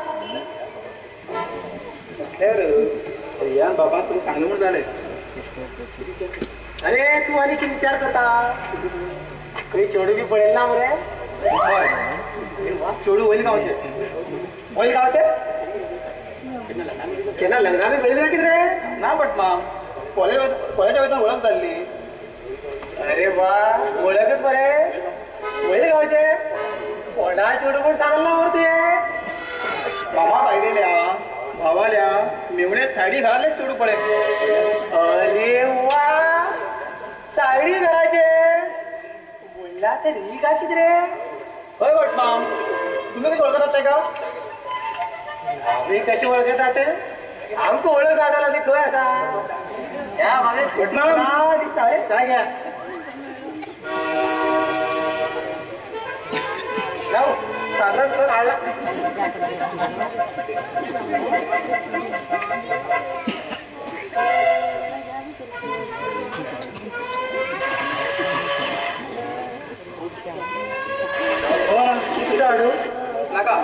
रियान बाबा सगळं सांगलं म्हणून जालें. अरे तू आनी कितें विचार करता खंय चेडू बी पळयलें ना मरे. हय चेडू वयले गांवचे वय गांवचे केन्ना लग्ना बी मेळिल्लें कितें रे. ना बट माम कॉलेजा वयता वळख जाल्ली. अरे वा वळखत मरे वयर गांवचे कोणा चेडू म्हूण सांगलें ना मरे तुवें. मामा बायलेल्या भावाल्या मेवण्यात साडी घालले चेडू पळय. अरे वा साडी घराचे म्हणला तर ही का कितें रे. हय बट माम तुम्ही कशी वळखतात तेका आमी कशी वळखतात आमकां वळख जाताला ती खंय आसा ह्या मागे घटना दिसता रे. चाय घ्या. जाऊ साधारण कर हाडला. कुठं हाडू नाका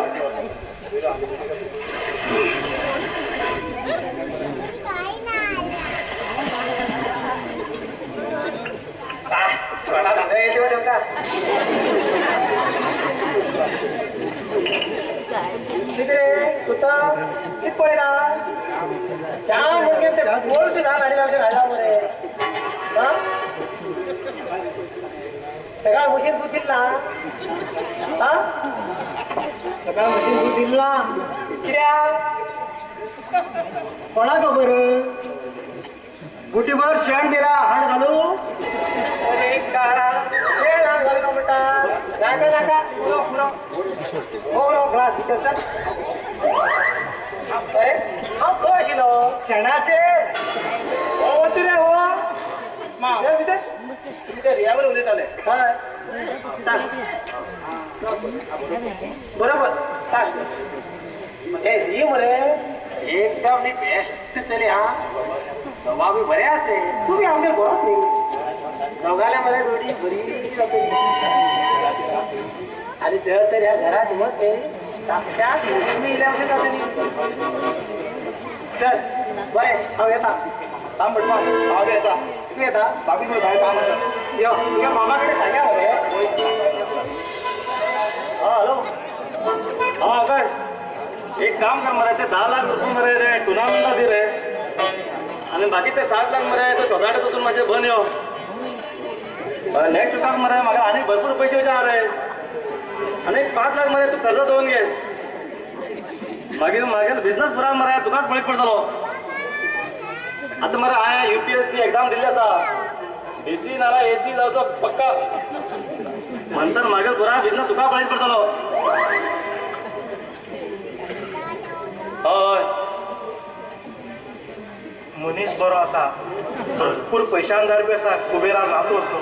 कोणा धंदा येते हो तुमका कितें रे तुका कितें पळयना च्या म्हणजे ते गोलचे घाल हाडीला अशें घालता मरे. हा सगळा मशीन दूध दिला हा सकाळ मशीन दूध दिल ना कित्याक कोणा खबर गुटीभर शेण दिला हाड घालू नाका नाका पुरो पुरो हो ग्लास भितर चल अरे हांव खंय आशिल्लो शेणाचेर वच रे हो चल भितर भितर ह्यावर उलयताले हय सांग बरोबर सांग हे री मरे एकदम नी बेस्ट चले हा स्वभाव बी बरे असते तू बी आमगे बरोच न्ही दोगाले मरे जोडी बरी जाते आणि जर तर ह्या घरात मत ते साक्षात लक्ष्मी इल्या अशें जाता न्ही चल बरें हांव येता काम म्हणटा हांव येता तूं येता बाबी मरे भायर काम आसा यो तुगे मामा कडेन सांगया मरे हा हॅलो हा आकाश एक काम कर मरे ते 10 लाख रुपये मरे रे टुर्नामेंटा दे रे आणि बाकी ते 7 लाख मरे ते स्वतःकडे तुझून माझे बन यो नेक्स्ट विकाक मरे म्हाका आनी भरपूर पैसे विचार रे आणि 5 लाख मरे तू कर्ज दोन घे मागीर मागीर बिझनस पुरा मरे तुकाच पळीत पडतलो आता मरे हांवें UPSC एग्जाम दिल्ली आसा AC नाल्यार AC जावचो पक्का म्हणटर मागीर पुरा बिझनस तुका पळीत पडतलो हय मनीस बरो आसा भरपूर पयशांदार बी आसा कुबेरान रावतो असो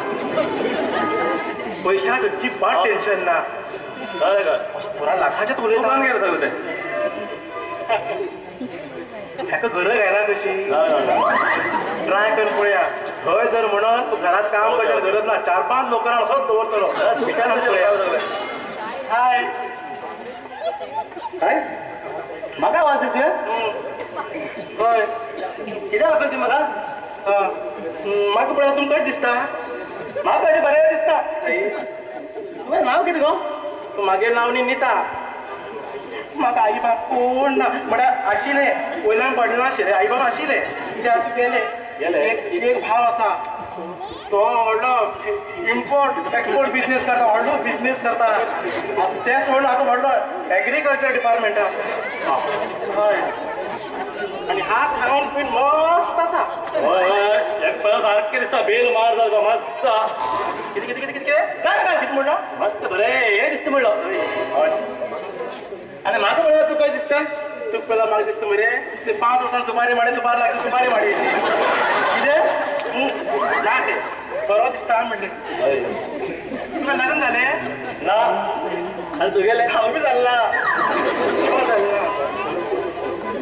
पयशांच अजिबात टेन्शन ना कळ्ळें काय पुरा लाखाचेच उलयता तुकान गेले सगळें ते हेका घर घायना कशी ट्राय करून पळया हय जर म्हणत तूं घरात काम करच्या गरज ना 4-5 लोकांना असोच दवरतलो विचारून पळया हाय काय म्हाका आवाज दिते हय कित्याक लागून ती म्हाका म्हाका पळय तुमकां कशें दिसता म्हाका अशें बरें दिसता तुवें नांव कितें गो मागेर नांव न्ही नीता म्हाका आई बाप कोण ना म्हळ्यार आशिल्ले वयल्यान पडले नाशिल्ले आई बाप आशिल्ले ते आतां गेले एक भाव आसा तो व्हडलो इम्पोर्ट एक्सपोर्ट बिजनेस करता व्हडलो बिजनेस करता ते सोडून आतां व्हडलो एग्रीकल्चर डिपार्टमेंट आसा हय आनी हात खावन पीन मस्त आसा हय हय एक पळय सारकें दिसता बेल मार जाता मस्त कितें कितें कितें कितें काय काय कितें म्हणलो मस्त बरें हें दिसता म्हणलो हय आनी म्हाका पळय तुका कशें दिसता तुका पळय म्हाका दिसता मरे ते 5 वर्सां सुपारी लागता सुपारी माडी अशी कितें ना ते बरो दिसता म्हणले तुका लग्न जालें ना आनी तुगेलें हांव बी जाल्ला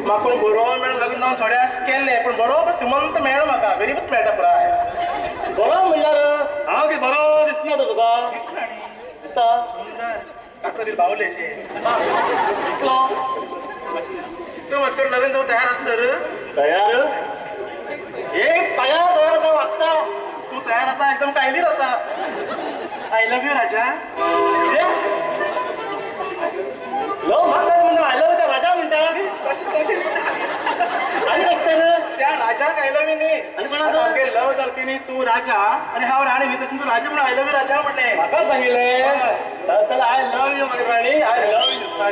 म्हाका कोण बरो मेळून लग्न जावन सोड्या केल्लें पूण बरो श्रीमंत मेळ्ळो म्हाका गरीबूच मेळटा पुराय बरो म्हणल्यार हांव कितें बरो दिसना तर तुका दिसता न्ही दिसता सुंदर कातरी बावले अशें इतलो तूं म्हाका लग्न जावं तयार आसा तर तयार एक तयार आसा वागता तूं तयार आतां एकदम कायलीर आसा आय लव्ह यू राजा लोक म्हाका म्हणटा आय लव्ह त्या राजा म्हणटा कशें कशें आनी कशें त्या राजाक आय लव्ह यू न्ही आनी कोणाक? आमगे लव जालती न्ही तू राजा आनी हांव राणी न्ही तशें तूं राजा म्हणून आय लव्ह यू राजा म्हणलें म्हाका सांगिल्लें तर आय लव्ह यू म्हाका राणी आय लव्ह यू तुझ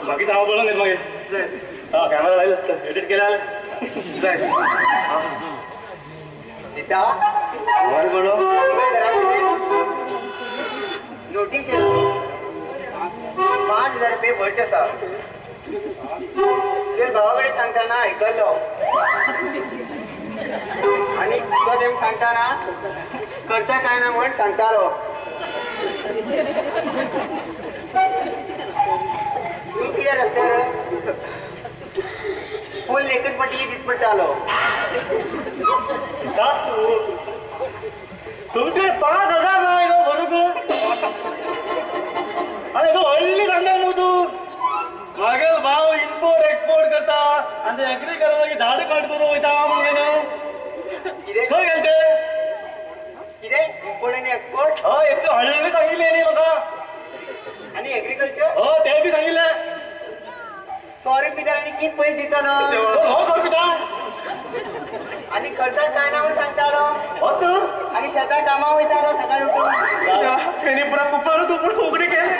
मागे जावं बोला नाही मागे हा कॅमेरा लाईल असतं एडिट केला जाय नोटीस 5,000 रुपये भरचे आसा ते भावाकडे सांगताना ऐकल्लो आणि तो तेम सांगताना करता काय ना म्हण सांगतालो तू किती रस्त्यावर फुल लेखत पट्टी दीत पडटालो तुमचे 5,000 नाही गो बरोबर अरे तो हल्ली सांगणार मग तू मागे भाव इम्पोर्ट एक्सपोर्ट करता आणि ते एग्री करायला की झाड काट करून वयता म्हणून कितें खंय गेलते कितें इम्पोर्ट आणि एक्सपोर्ट हय एक हल्ली सांगिल्ले न्ही म्हाका आणि एग्रीकल्चर हो ते बी सांगिल्ले 100 रुपये आणि किती पैसे दितलो हो कर पिता आणि खर्चात काय ना म्हणून सांगतालो हो तू आणि शेतात कामा वयतालो सकाळी उठून फेणी पुरा कुपर तू पण फुगडी केली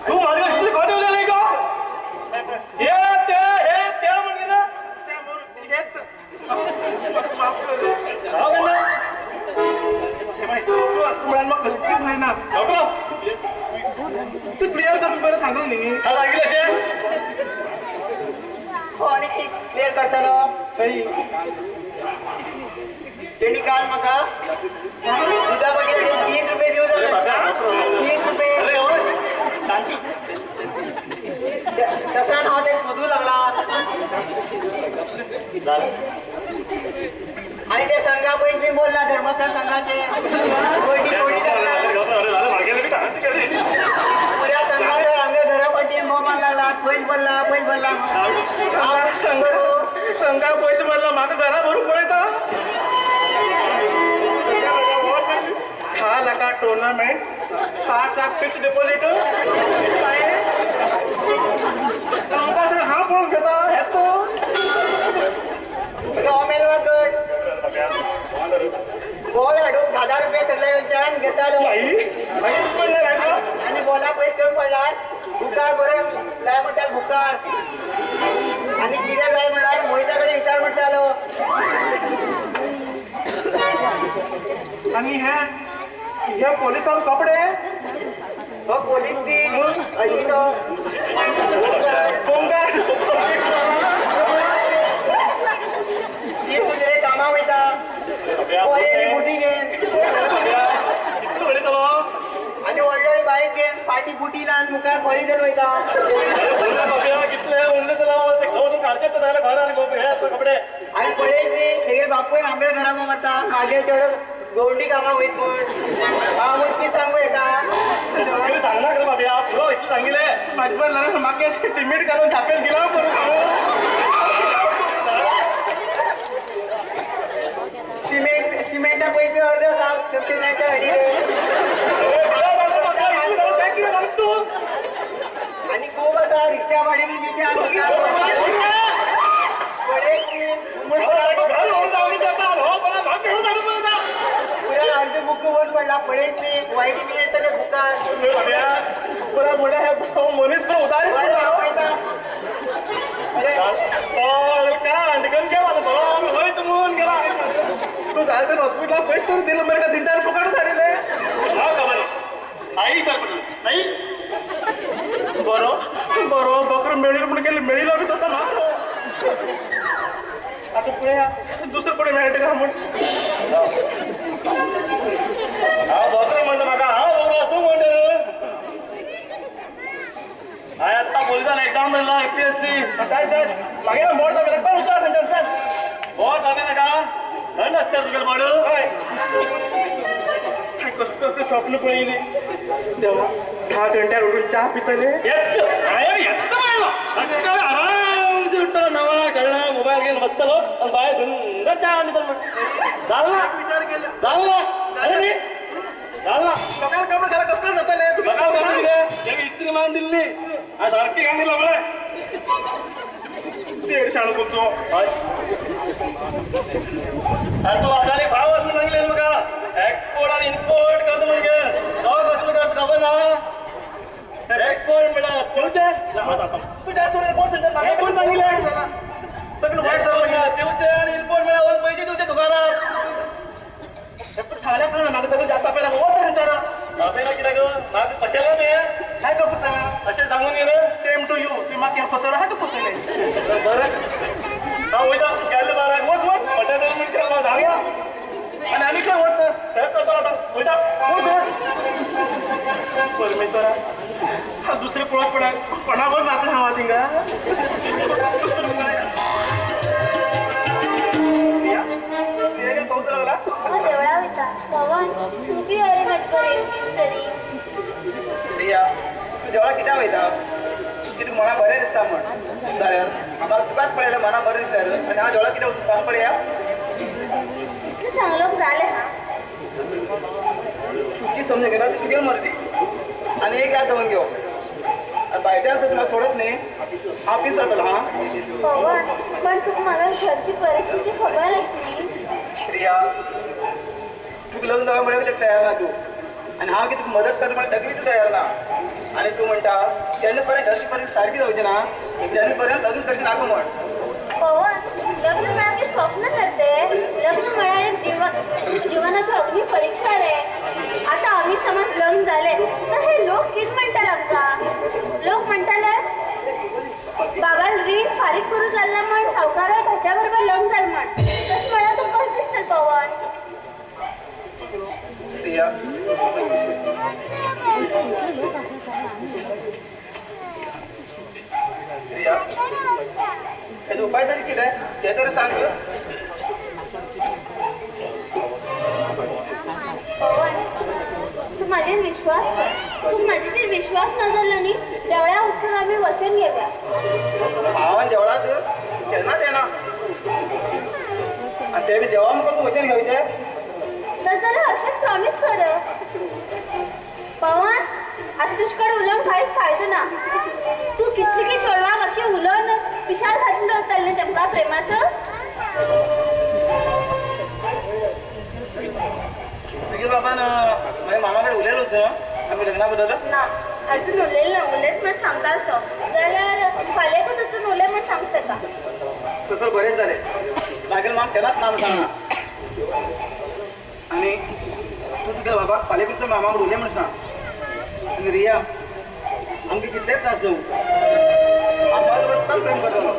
तू माझ्या इथली कोण ठेवलेलं का हे ते म्हणजे ना नाव काय ना तू असं म्हणाल मग कसलीच नाही ना तू क्लिअर करून बरं सांगू नी काय सांगितलं असे हो आणि क्लिअर करतालो तेणी काल म्हाका दुधा बघितले 30 रुपये दिवस 30 रुपये तसा हांव ते सोदू लागला आणि ते संघा पयस बोलला धर्मस्थळ संघाचे कोणी लागला पुऱ्या संघात आमच्या घरापट्टी मोमान लागला पयस बोलला संघा पैसे भरला म्हाका घरा भरून पळयता 10 lakh tournament 7 lakh fix deposit हा पळून घेता येतो मेलवाकड बॉल हाडून 10,000 रुपये सगळ्यांच्यान घेतालो आणि बॉला पयस कमी पडला बुकार बरें लाय म्हणटात बुकार आणि कितें जाय म्हणल्यार मोहिता कडेन विचार म्हणटालो आणि हे पोलिसांक कपडे हो पोलीस ती अशी तो ती मुजरे कामा वयता पोरे बुटी घेन आणि व्हडली बायक घेन फाटी बुटी लावन मुखार फरी देन वयता आणि पळयत ती हेगे बापूय आमच्या घरा मारता मागे चड गवंडी कामा वयत म्हण हांव म्हण ती सांगू हेका सांगना कर बाबा पुरो इतलं सांगितले माझ्यावर लागून मागे सिमेंट करून थापेल गेला करून सिमेंटा पयशे अर्धे आसा 59 आणि खूप आसा रिक्षा भाडे बी तिचे पुरा अर्ध बुक बंद पडला पडयत ती वायटी बी येतले बुकार पुरा मोठ्या मनीस पण उदाहरण दुसरं पुढे मिळते का म्हणून हा बघ म्हणलं माका हा बघा तू म्हणते हाय आता पोलिसाला एक्झाम म्हणला एपीएससी काय काय मागे बोर्ड दाबे पण होता म्हणजे बोर्ड दाबे ना का दंड असते तुझ्या बोर्ड काय कसं स्वप्न पण येईल तेव्हा 10 घंट्यावर उठून चहा पितले आराम उठतो नवा करणं मोबाईल घेऊन बसतलो आणि बाहेर सुंदर चहा आणि झाला विचार केला झाला अरे मी झाला सकाळ कपडे घरा कसं जातले तू सकाळ कपडे दिले एक इस्त्री मान दिली आज सारखी गाणी लावलाय ते शाळा बोलतो अरे तू आपल्याला भाव असं सांगले बघा एक्सपोर्ट आणि इम्पोर्ट करतो म्हणजे कसलं करतो खबर ना एक्सपोर्ट मिळा फ्युचर तू जास्त कोण सेंटर मागे कोण सांगितलं सगळं वाईट झालं फ्युचर आणि इम्पोर्ट मिळावर पैसे देऊचे दुकानात छाल्या करणं मागे तर जास्त आपल्याला होत विचारा आपल्याला किती ग मागे कशाला नाही काय का फसायला असे सांगून गेलं सेम टू यू ती मागे फसवलं हा तू फसवले बरं हा होता गेलं बारा वच वच पटायला मिळते झाला आणि आम्ही काय वच काय करतो आता होता वच वच परमेश्वरा हा दुसरे पळत पडा पणावर नाते हवा तिंगा दुसरं काय पाऊस लागला तेवढा होता पवन तू बी अरे गटकर तरी प्रिया तू जेव्हा किती वयता किती मना बरें दिसता म्हण जाल्यार आम्हाला तुकाच पळयलें मना बरें दिसल्यार आनी हांव जेवळा कितें सांग पळया इतलें सांगलोक जालें हा तुकी समजून घेता तुजी मर्जी आनी एक याद दवरून घेवप बाय चान्स तुका सोडत न्ही हांव पीस जातलो हा पवन पण तुका म्हाका घरची परिस्थिती खबर आसली प्रिया तुका लग्न जावं म्हणल्यार कित्याक तयार ना तूं आनी हांव कितें मदत करता म्हणल्यार तकली तूं तयार ना आनी तूं म्हणटा जेन्ना पर्यंत घरची परिस्थिती सारकी जावची ना तेन्ना पर्यंत लग्न करचें नाका म्हण पवन लग्न म्हळ्यार एक स्वप्न जाते लग्न म्हळ्यार एक जीवनाची अग्नी परीक्षा रे आता आम्ही समज लग्न झाले तर हे लोक किती म्हणटा आमकां लोक म्हणटाले बाबाला रीण फारीक करू चालला म्हण सावकाराक ह्याच्या बरोबर लग्न जाल म्हण तसं म्हणा तू कसं दिसतं पवन प्रिया प्रिया हेजो उपाय तरी कितें ते तरी सांग पवन तू माझ्यावर विश्वास कर तू माझ्याचेर विश्वास न जाल्लो न्ही देवळ्या वचून आम्ही वचन घेवया भावान देवळात केन्नाच येना आनी ते बी देवा मुखार तूं वचन घेवचें जाल्यार अशेंच प्रॉमिस कर पवन आता तुझे कडेन उलोवन कांयच फायदो ना तू कितली चेडवाक अशें उलोवन पिशाल घालून रावताले न्ही तेमकां प्रेमात तुगे बाबान माझ्या मामा कडेन उलयलोच आमी लग्ना बद्दल ना अजून उलयलें ना उलयत म्हण सांगता तो जाल्यार फाल्यांकूच वचून उलय म्हण सांग ताका तसं बरेंच जालें मागीर म्हाका केन्नाच ना म्हण सांगना आनी तूं तुगे बाबाक फाल्यां करता मामा कडेन उलय म्हण सांग आनी रिया आमकां कितलेच त्रास जावं हांव बरोबर प्रेम करतलो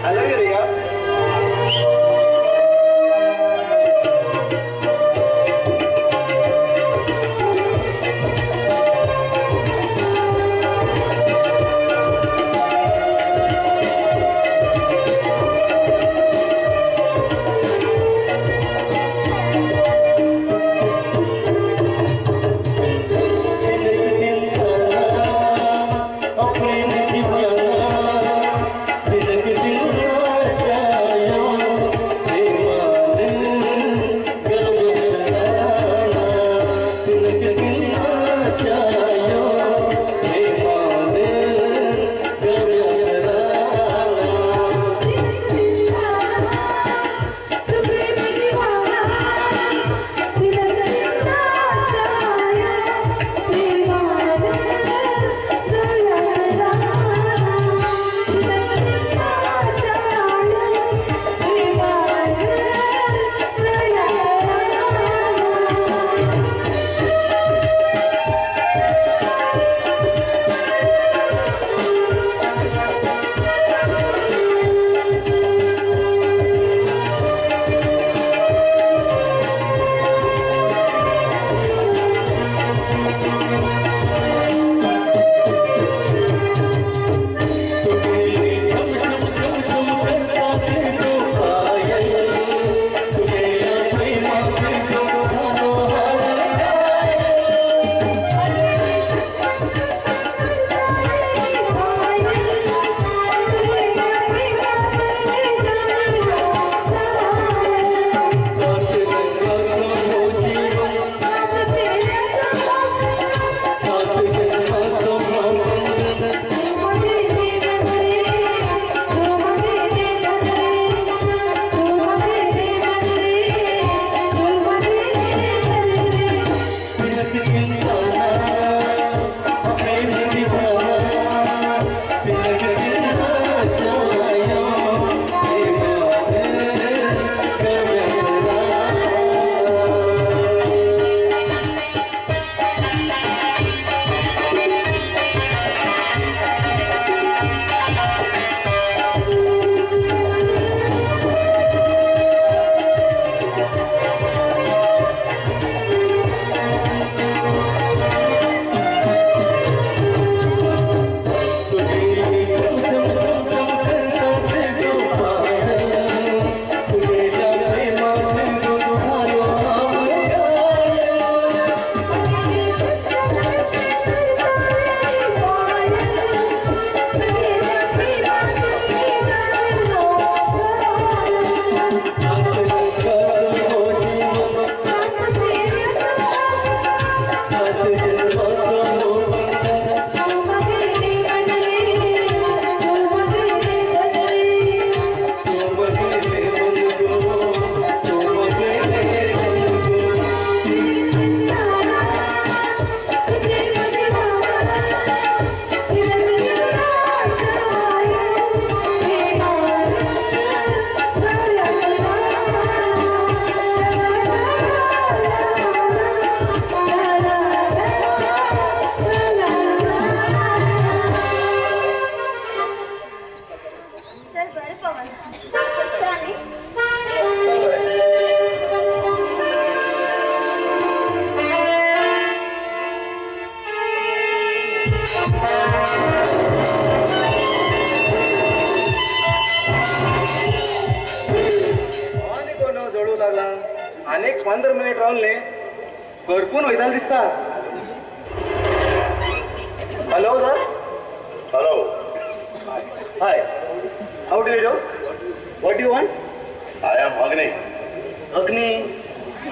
आय लव यू रिया अपने जीवन दिल पवन कशाने आणि कोण जळू लागला अनेक 15 मिनिट राहून करपून वयताल दिसता. Hello sir. Hello. Hi. How do you do? What do you want? I am Agni. Agni.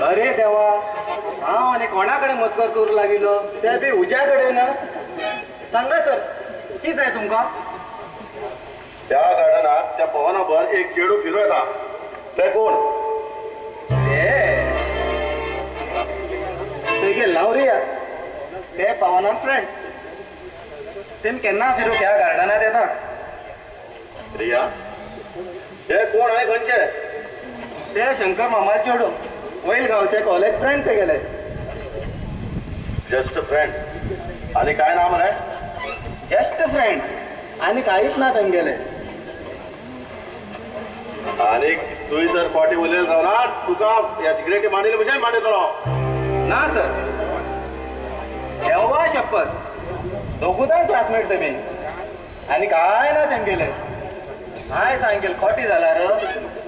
अरे देवा, हांव आनी कोणाकडे मस्कर करूं लागिल्लो ते बी उज्या कडेन. सांगा सर, कितें जाय तुमकां? त्या गार्डनात त्या पवना भर एक चेडू फिरू येता. ते कोण? तुगे लावरिया ते पवना फ्रेंड. तेमी केन्ना फिरूंक ह्या गार्डनात येतात. रिया, ते कोण आहे खंयचे? ते शंकर मामाल चेडू, वैल गांवचे कॉलेज फ्रेंड ते गेले. Just friend. आणि काय नाव आहे? जस्ट फ्रेंड आणि काहीच ना तेंगेले. आणि तुझी जर पाटी उलयल रावना तुका या सिगरेटी मांडिले म्हणजे मांडितलो. ना सर, तेव्हा शपथ दोघूच क्लासमेट तेमी आणि काय ना तेंगेले. हाय सांगेल खोटी झाला र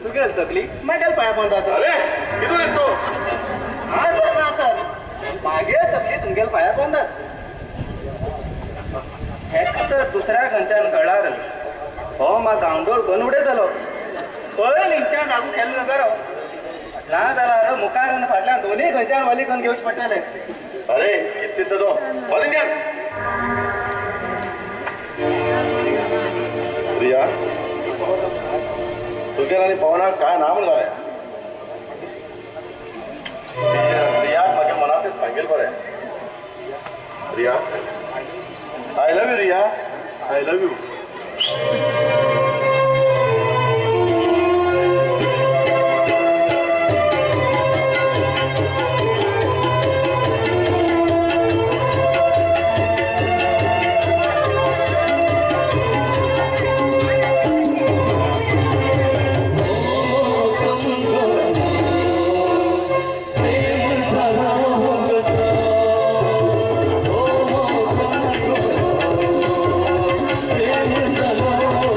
तुगेल तकली मागेल पाया पडतात. अरे कितून येतो? हा सर, ना सर, मागे तकली तुमगेल पाया पडतात. एक तर दुसऱ्या खंयच्यान कळार हो म्हाका गांवडोळ करून उडयतलो. पळय लिंकच्या जागू खेळलो बरो ना जाल्यार मुखार आनी फाटल्यान दोनूय खंयच्यान वली करून घेवचे पडटले. अरे किती तो वजन घ्या. प्रिया, तुगेल आणि पवनाक काय नाव म्हण जालें? रियाक म्हागे मनात ते सांगेल बरें. Riya, I love you. Riya, I love you. Hello.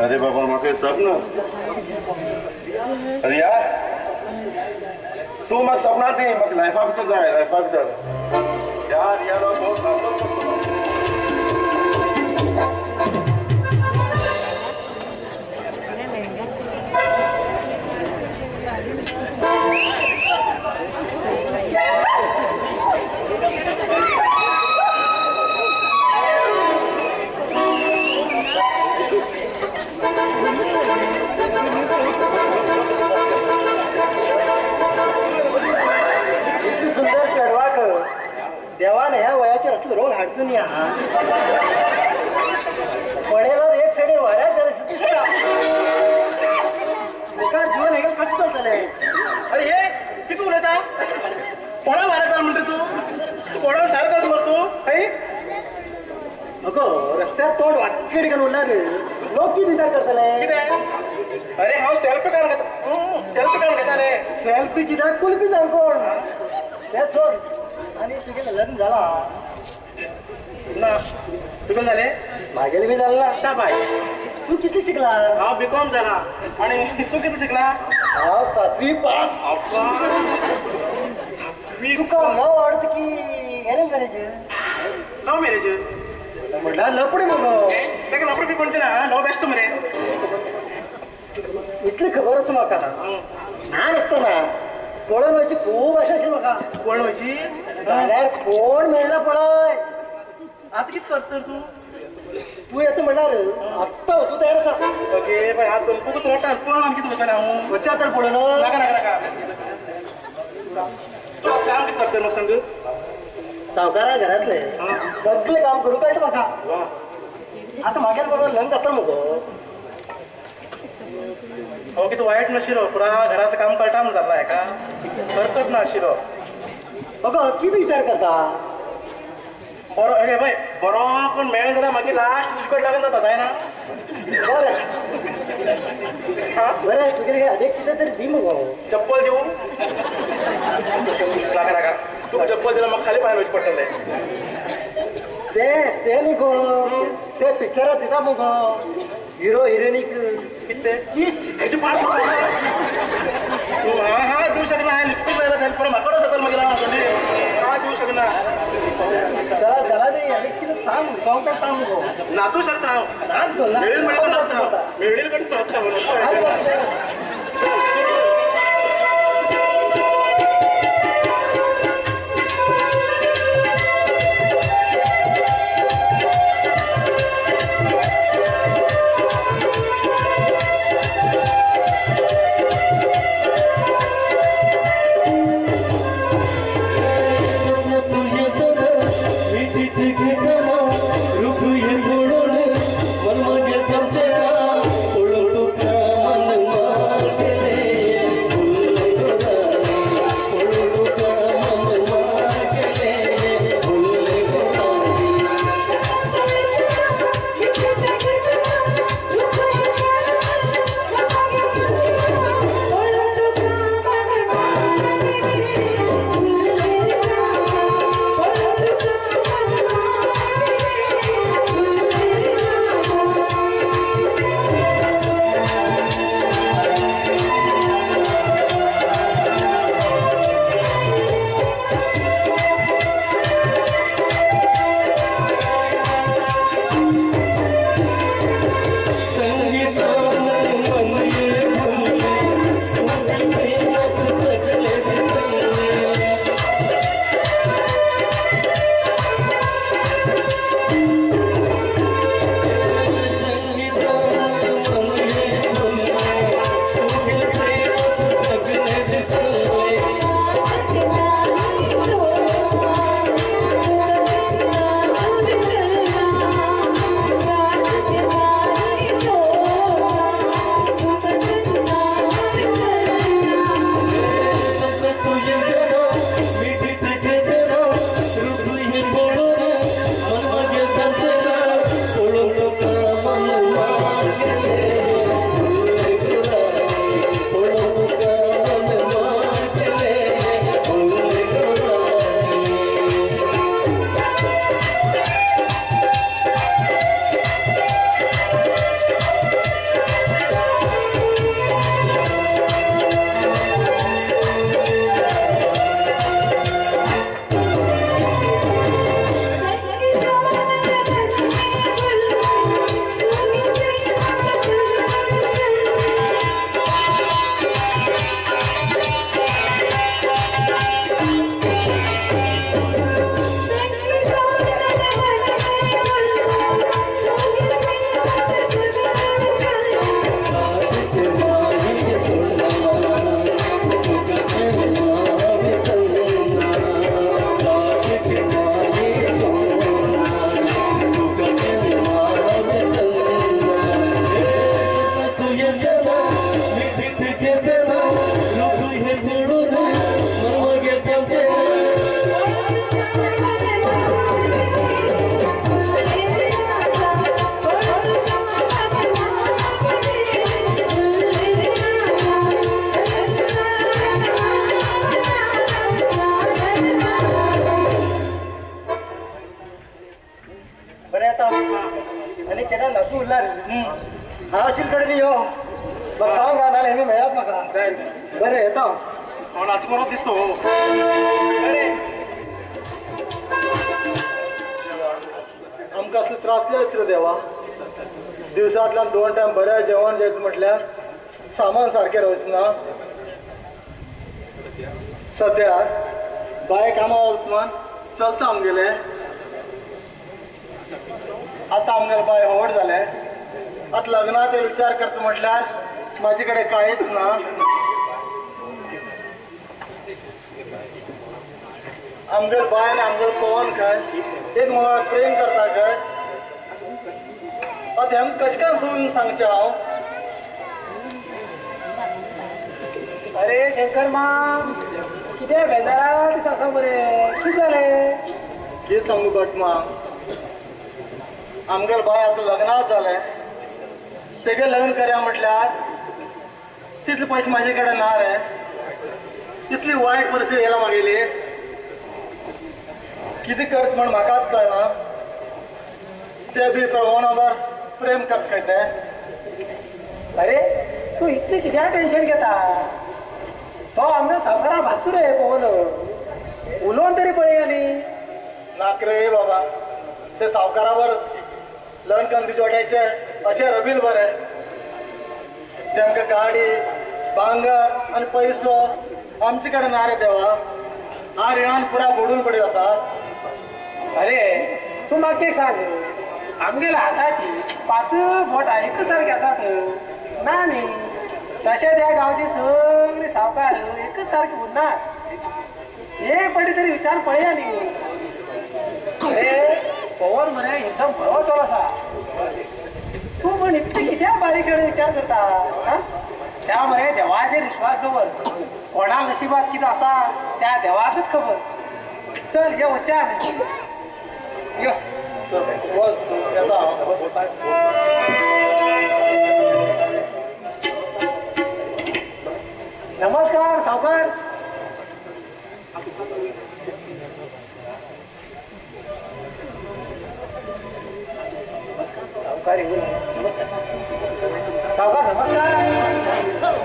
अरे बाबा म्हाका सपन अरे यार तू म्हाका सपना दी म्हाका लायफा भितर जाय लायफा भितर यार यार बहुत सावधान इतकी सुंदर चढवाक देवान ह्या वयाचेर असले रोग हाडचून या पडेला एक साइडी वाऱ्या जाल्यार दिसता मुखार जीवन हेगेल कशें चलतले अरे हे किती उलयता कोणा मारता म्हणटा तू कोणाक सारकोच मर तू हय अगो रस्त्यार तोंड वाक्केड घेवन उरल्यार लोक कितें विचार करतले कितें अरे हांव सेल्फी काडून घेता रे सेल्फी कित्याक कुल्फी जावन कोण तें सोड आनी तुगेलें लग्न जाला ना तुका जालें म्हागेलें बी जालें ना शाबाय तू कितली शिकला हांव बीकॉम जाला आनी तू कितें शिकला हांव 7वी पास तुका लव आवडत की अरेंज मॅरेज लव मॅरेज म्हटल्यार लपडी मगो ताका नोकरी बी कोणती ना लव बेस्ट मरे इतली खबर आसा म्हाका ल्हान आसतना पळोवन वयची खूब आशा आशिल्ली म्हाका कोण वयची जाल्यार कोण मेळना पळय आतां कितें करता तर तू तूं येता म्हणल्यार आत्तां वचूं तयार आसा ओके बाय हांव चलपूकच रोटान पळोवन आनी कितें करतलें हांव वच्चा तर पळोवन नाका नाका नाका तूं काम कितें करता म्हाका सांग सावकारा घरांतले सगळें काम करूं कळटा म्हाका आतां म्हागेले बरोबर लग्न जाता मुगो हो कितें वायट नाशिलो पुरा घरांतलें काम कळटा म्हण जाल्ला हेका करतच ना आशिलो अगो कितें विचार करता बरो हे बाय बरो कोण मेळ्ळो जाल्यार मागीर लास्ट तुजे कडेन लग्न जाता जायना बरें तुगेले आदेक कितें तरी दी मुगो चप्पल दिवं नाका नाका तुका चप्पल दिल्यार म्हाका खाली पांयान वयचें पडटलें ते न्ही गो ते पिक्चरांत दिता मुगो हिरो हिरोईनीक कितें किस हेचे पाट हा दिवं शकना हांवें लिपीक लायला तेन्ना परत म्हाका जाता मागीर हांव हा दिवं शकना जाला दी आनी कितें सांग सॉंग करता मुगो नाचूं शकता हांव नाच गो मेळील मेळील नाचता मेळील कडेन नाचता म्हणून मन माझे हांव कडेन यो म्हाका सांगा नाल्यार हेमी मेळत म्हाका बरें येता हांव नाच बरो दिसतो अरे आमकां असले त्रास कित्याक रे देवा दिवसांतल्यान 2 टायम बरें जेवण जेवता म्हटल्यार सामान सारकें रावचें ना सद्याक बाय कामां वचमान चलता आमगेले आतां आमगेले बाय व्हड जाले आतां लग्नात विचार करता म्हटल्यार म्हाजे कडेन कांयच ना आमगेल बाय आनी आमगेल पवन काय एक म्हाका प्रेम करता काय आतां हेम कशें काय समजून सांगचें हांव अरे शंकर मा कितें बेजारा दिस आसा मरे कितें जालें कितें सांगू भटमा आमगेल बाय आतां लग्नात जालें तेगे लग्न करया म्हटल्यार तितले पयशे म्हाजे कडेन ना रे इतली वायट परिस्थिती येयला म्हागेली कितें करता म्हण म्हाकाच कळना ते बी पळोवनाबर प्रेम करता काय ते अरे तूं इतली कित्याक टेन्शन घेता तो आमच्या सावकारा भाचू रे पवन उलोवन तरी पळया न्ही नाक रे बाबा ते सावकारावर लग्न करून जोडायचे अशें रबील बरें तेमकां गाडी भांगर आनी पयसो आमचे कडेन ना रे देवा हा रिणान पुरा बुडून पडीत आसा अरे तूं म्हाका एक सांग आमगेल्या हाताची 5 बोटां एकच सारकी आसात ना न्ही तशें त्या गांवची सगळीं सावकार एकच सारकी उरनात एक फावटी तरी विचार पळया न्ही अरे पवन मरे एकदम बरो चलो आसा तूं म्हण इतली कित्याक बारीकसाणेन विचार करता हा त्या मरे देवाचेर विश्वास दवर कोणा नशिबात कितें आसा त्या देवाकूच खबर चल यो वच्चा आमी यो येता नमस्कार सावकार सावकार सावकार नमस्कार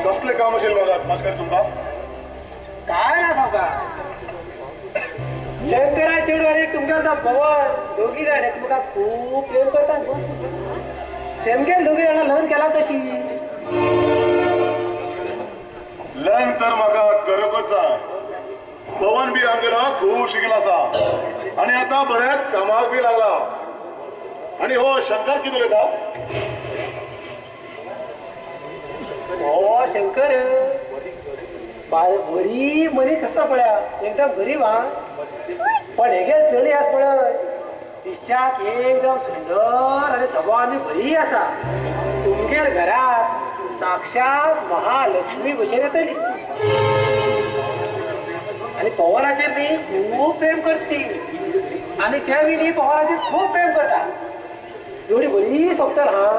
कसले काम असेल बघा माझ्याकडे तुमका काय ना सावकार शंकरा चेडवारी तुमच्या पवन दोघी जाण एकमेकाक खूप प्रेम करतात तेमगे दोघी जाणां लग्न केला कशी लग्न तर म्हाका करपच जाय पवन बी आमगेलो खूप शिकला आसा आणि आता बरेच कामाक बी लागला आणि हो शंकर किती उलयता हो शंकर बरी मनीस आसा पळया एकदम गरीब हा पण हेगे चली आस पळय दिशाक एकदम सुंदर आणि स्वभावानी बरी आसा तुमगेर घरात साक्षात महालक्ष्मी भशेन येतली आणि पवनाचेर न्ही खूप प्रेम करती आणि त्या बी न्ही पवनाचेर खूप प्रेम करता जोडी बरी सोबतल हा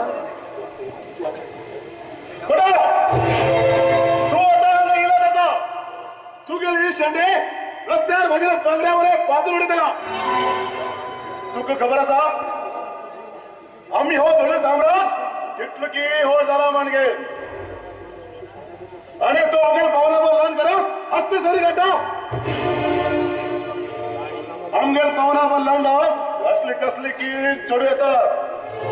तू आता गेला त्याचा तू गेली शेंडे रस्त्यावर भजन बांगड्यावर पाच उडी त्याला तुका खबर आसा आम्ही हो धुळे साम्राज कितलं की हो झाला माणगे आणि तो अगेल पावनावर लग्न करत असते सरी गड्डा आमगेल पावनावर लग्न लावत असली कसली की चढू येतात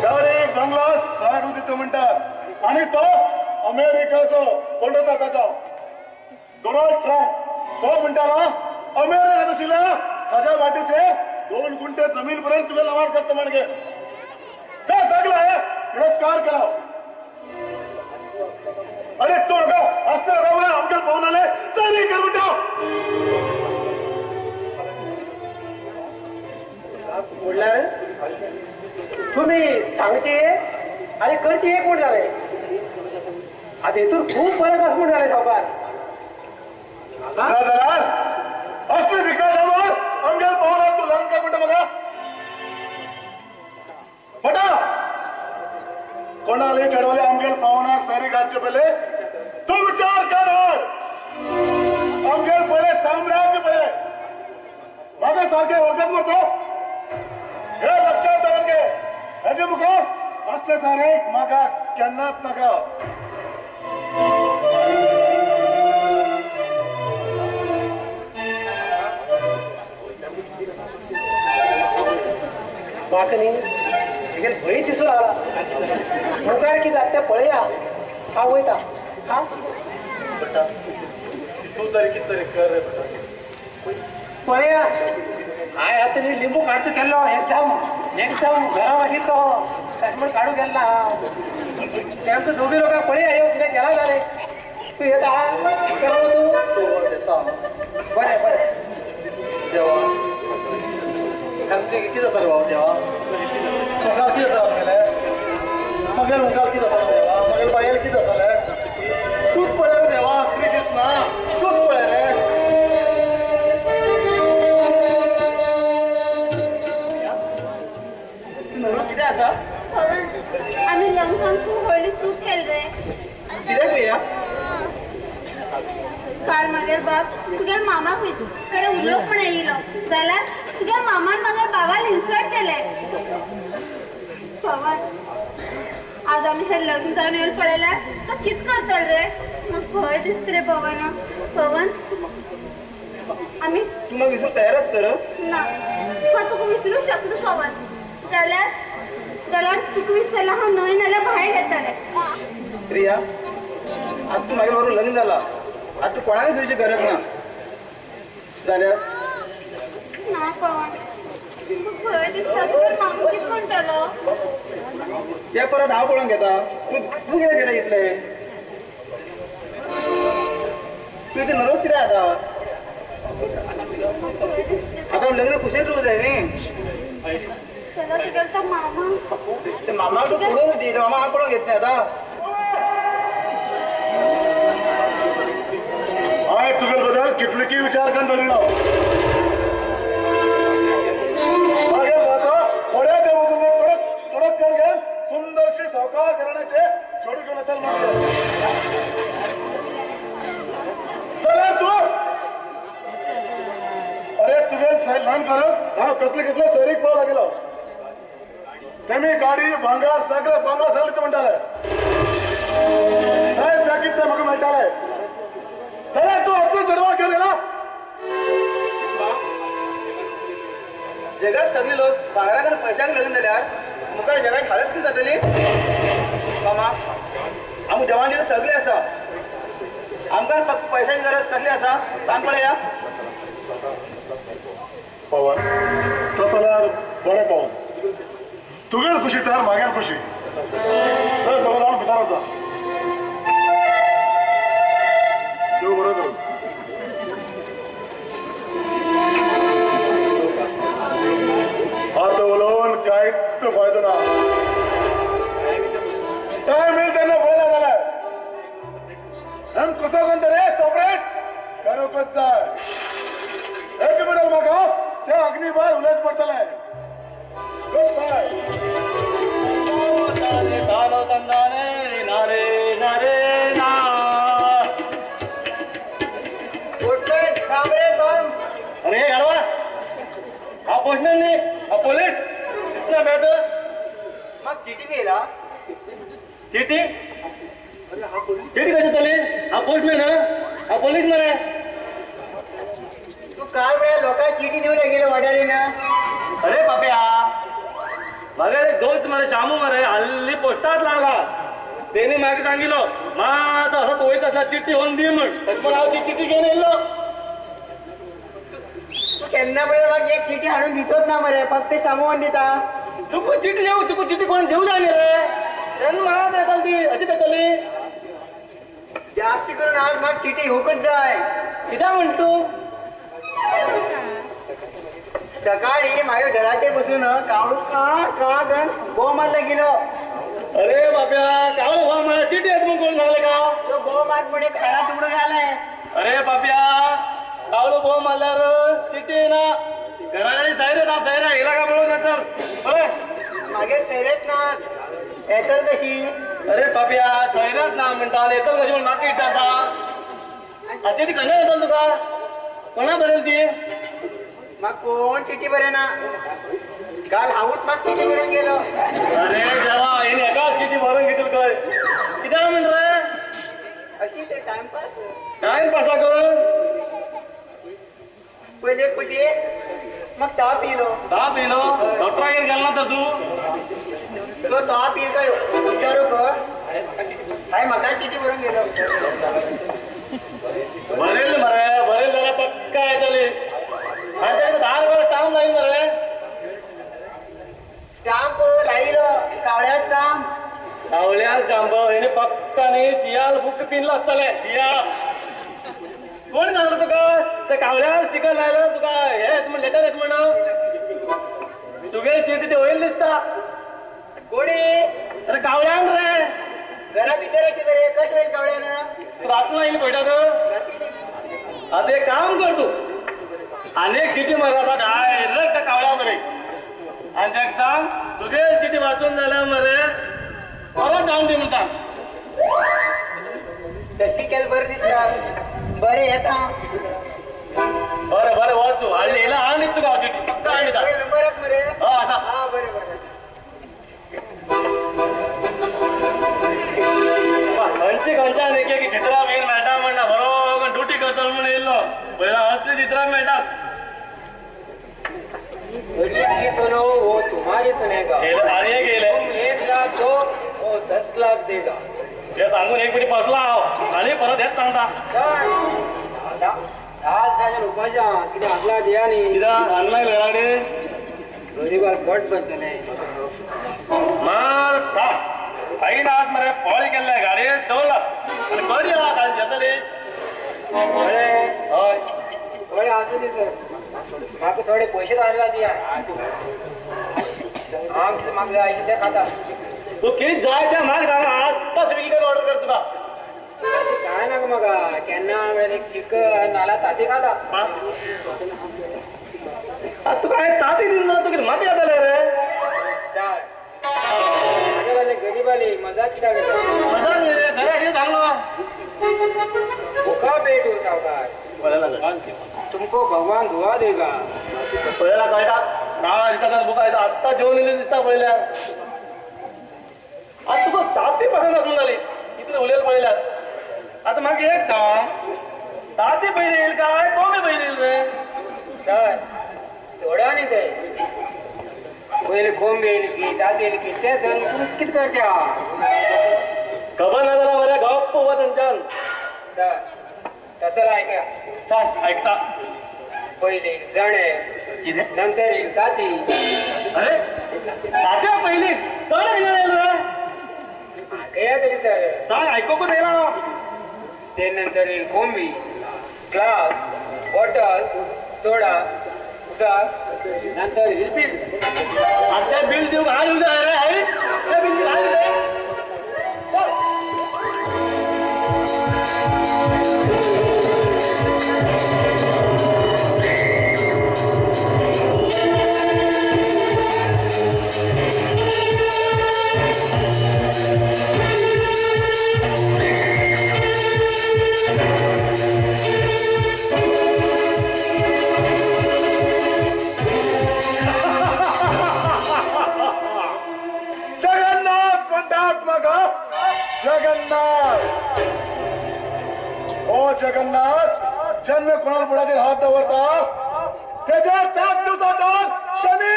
गाडी बंगला सागल तिथं म्हणतात आणि तो अमेरिकाचो कोणता त्याचा डोनाल्ड ट्रम्प तो म्हणताला अमेरिका नशिला खाजा वाटीचे 2 गुंठे जमीन पर्यंत तुला लवार करतो म्हणजे त्या सगळं आहे तिरस्कार केला अरे तो नका असं राहूया आमच्या पाहून आले सरी कर म्हणतो म्हणल्यार तुम्ही सांगचे आणि करचे एक म्हण झाले आता हेतून खूप फरक असं म्हण झाले सावकार असले विकासावर आमच्या पाहुणा तू लग्न कर म्हणतो बघा फटा कोणालाही चढवले आमगेल पाहुणा सरी घालचे पहिले तू विचार कर आमगेल पहिले साम्राज्य पहिले मागे सारखे ओळखत म्हणतो हे लक्षात धरून घे ह्याचे मुख असले सारे मागा केन्नाच नका माकनी भय दिसून आला मुखार की जात्या पळया हा वयता हा बेटा तू तरी कितरी कर रे बेटा पळया हाय आता लिंबू काढतो केलो एकदम घरा वाशितो कस्टमर काढू गेला त्यांचं दोघी लोक पळया येऊ किती गेला झाले तू येत तू बरे बरे देवा किती जाता रे बाबा देवा मुखार किती जाता आमगेले मगेल मुखार किती जाता देवा मगेल बायल किती जाताले तूच पळय रे देवा श्री कृष्णा तूच पळय रे किती असा आम्ही लग्न खूप व्हडली चूक केली रे कित्याक प्रिया काल मागेर बाप तुगे मामाक वेचून कडे उलोवप म्हण येयलो जाल्यार तुगे मामान मागेर बाबान इन्सल्ट केले पवन आज आमी हे लग्न जावन येवन पळयल्यार तो कित करतलो रे म्हाका भंय दिसता रे पवन आमी तू मग विसरून तयार असत र ना हांव तुका विसरूंक शकना पवन जाल्यार तुका विसरला हांव न्हय नाल्यार भायर येतलें प्रिया आज तू मागीर बरोबर लग्न जाला आज तू कोणाक भिवची गरज ना जाल्यार ना पवन म्हाका भंय दिसता तुगे मामा कित म्हणटलो ते परत हांव पळोवन घेता तू तू कितें केलें इतले तू इथे नर्वस कितें आता आता लग्न खुशेन रोज जाय न्ही चलो तुगेलो तो मामा ते मामाक तू सोडून दी मामा हांव पळोवन घेत न्ही आतां हाय तुगेल बद्दल कितले की विचार करून धरिलो मागे वाचा थोड्याच्या बसून तडक तडक कर घे सुंदरशी सावकार घराण्याचे छोडी घेऊन येताल मागे चला तू अरे तुगेल ल्हान करप हांव कसले कसले सरीक पाव लागलो तेमी गाडी भांगार सगळे भांगार सगळे ते म्हणटाले थंय जागीत ते म्हाका मेळटाले तरी तू असलो चढवा गेलेला जगात सगळे लोक भांगराक आनी पयशांक लग्न जाल्यार मुखार जगाची हालत कितें जातली मामा आमकां देवान दिलें सगळें आसा आमकां फक्त पयशांची गरज कसली आसा सांग पळया पवन तसं जाल्यार बरें पवन तुगेल खुशी तर मागेल खुशी चल जवळ जाऊन भितर वचा देव बरो करूं आता उलोवन कांयच फायदो ना टायम येईल तेन्ना पळयला जाल्यार आम कसो करून रे सेपरेट करूंकच जाय हेचे बद्दल म्हाका त्या अग्नी भायर उलयच पडटलें गुड बाय अरे गाडवा हा पोस्टमॅन न्ही हा पोलीस दिसना मेळत म्हाका चिटी बी येयला चिटी चिटी कशी जातली हा पोस्टमॅन हा पोलीस मरे तू काल वेळा लोकांक चिटी दिवून गेलो वाड्यारी ना अरे पाप्या म्हाका एक दोस्त मरे शामू मरे हल्ली पोस्टात लागला तेणी म्हाका सांगिलो मात असो वयस आसला चिट्टी होवन दी म्हण पण हांव ती चिटी घेवन येयलो तू केन्ना पळय म्हाका एक चिटी हाडून दितोच ना मरे फक्त सामोवन दिता तुका चिटी देऊ तुका चिटी कोण देऊ जाय न्ही रे तेन्ना म्हाका येताली ती अशी येताली जास्ती करून आज म्हाका चिटी हुकूच जाय कित्याक म्हण तूं सकाळी माझ्या घराचेर बसून कावळू का गण भोव मारला गेलो अरे बाप्या कावळो व्हा मला चिटी येत मग कोण सांगले का तो भोव मार म्हणे खायला तुकडो घालाय अरे बाप्या कावळो भोव मारल्यार चिटी ना घराकडे जायरे ना जायरा हिला का पळोवन येतात मागे सैरेत ना येतल कशी? अरे पापिया सैरात ना म्हणटा आणि येतल कशी म्हणून म्हाका विचारता. आता ती खंय येतल तुका? कोणा बरेल ती? म्हाका कोण चिठी बरेना. काल हांवूच म्हाका चिठी बरोवन गेलो. अरे देवा येणे एकाच चिठी बरोवन घेतली खंय. कित्याक म्हण रे? अशी ते टाइमपास. टाइमपासा करून पयले एक पटी मग ताप येयलो. ताप येयलो? डॉक्टरागेर गेलो ना तर तू? तो ताप येईल काय विचारू कर. हाय म्हाका चिठी बरोवन गेलो. बरेल मरे बरेल जाल्यार पक्का येतली. आनी 10 वरां टायम जाईल मरे. स्टाम्प लायलो. कावळ्या स्टाम्प. कावळ्या स्टाम्प हेणे पक्का न्ही सियाल बुक पिनलो आसतले. सियाल कोण सांगलो तुका? ते कावळ्या स्टिकर लायलो तुका हे येत म्हण लेटर येत म्हण. तुगे चिठी ते वयर दिसता. कोणी? अरे कावळ्यान रे. घरा भितर अशी बरे कशें होईल कावळ्यान? तू वाचून येईल पळटा तर. आता एक काम कर तू. अनेक चिठी मरे आता डायरेक्ट त्या कावळ्या मरे आणि ताका सांग तुगे चिठी वाचून जाल्यार मरे परत जावन दी म्हण सांग. तशी केल बरें दिसता. बरें येता. बरें बरें वच तू हाडली येयला आनी तुका हांव चिठी पक्का हाडली सांग. नंबरच मरे. हय आसा. हा बरें बरें. खंयची खंयच्यान एक एक चित्रां बीन मेळटा म्हणटा बरो ड्युटी करतलो म्हणून येयल्लो. पयला असली चित्रां मेळटात. की सुनो वो तुम्हारी सुनेगा. आनी एक येयले. तुम 1 लाख दो वो 10 लाख देगा. हे सांगून एक मिनिट बसला हांव आनी परत हेच सांगता. आज साजन उपाशा कितें आसला दिया न्ही. कित्याक आनलाय घरा कडेन गरीबाक बट बसतले. मार थांब. फाईन आज मरे पळी केल्ले गाडयेत दवरलात आनी कळी काल येतली. हय थोडे असू दे सर. म्हाका थोडे पयशे धाडला दिया. हांव कितें म्हाका जाय आशिल्लें तें खाता. तू कितें जाय तें म्हाका सांग आत्ताच स्विगीचेर ऑर्डर कर तुका. काय नाका म्हाका. केन्ना एक चिकन नाल्यार ताती खाता. आतां तुका हांवें ताती दिली ना तूं कितें माती येतले रे. सर म्हागे वाले गरीब आली मजाक कित्याक करता. मजाक न्ही घरा कितें सांगलो. भुका पेट हो सावकार. तुमको भगवान दुआ देगा. पळयला कळटा 10 दिसांच्यान बुक आयता आत्तां जेवण येयलें दिसता पळयल्यार. आतां तुका ताती पसंद आसूंक जाली इतलें उलयलें पळयल्यार. आतां म्हाका एक सांग ताती पयली येईल काय कोंबी पयली येईल रे. सर सोडा न्ही ते. पयलीं कोंब येयली की ताती येयली की तें धरून तुमी कितें करचें आहा. खबर ना जाल्यार मरे गप्प व्हा थंयच्यान. सर तसं आयका. सांग आयकता. पयलीं जणे कितें नंतर येईल ताती. अरे तात्या पयली चड येयल रे. कया तरी सर. सांग आयकोकूच येयला हांव. ते नंतर येईल कोंबी ग्लास बॉटल सोडा उदक नंतर येईल बील. आतां बील दिवंक हांव येवं जाय रे. हांवें तें बील दिलां रे. जगन्नाथ म्हणतात मगा. जगन्नाथ. ओ जगन्नाथ जन्म कोणाला बुडाचेर हात दवरता तेच्या त्याच दिवसाच्यान शनी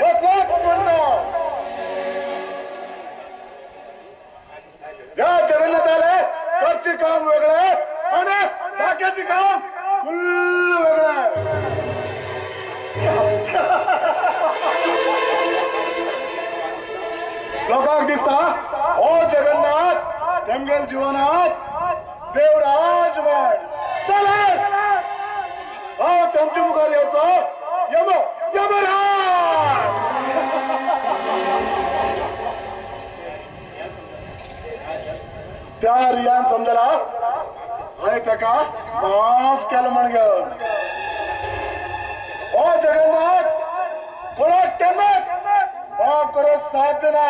बसला म्हणटा. या जगन्नाथाले करची काम वेगळे आणि धाक्याची काम फुल्ल वेगळे. लोकांक दिसता हो जगन्नाथ तेमगेल जिवनात देवराज म्हण. चलत हांव तेमचे मुखार येवचो यमराज. त्या रियान समजला आणि ताका माफ केलं म्हण घेवन. हो जगन्नाथ कोणाक केन्नाच माफ करूंक साध्य ना.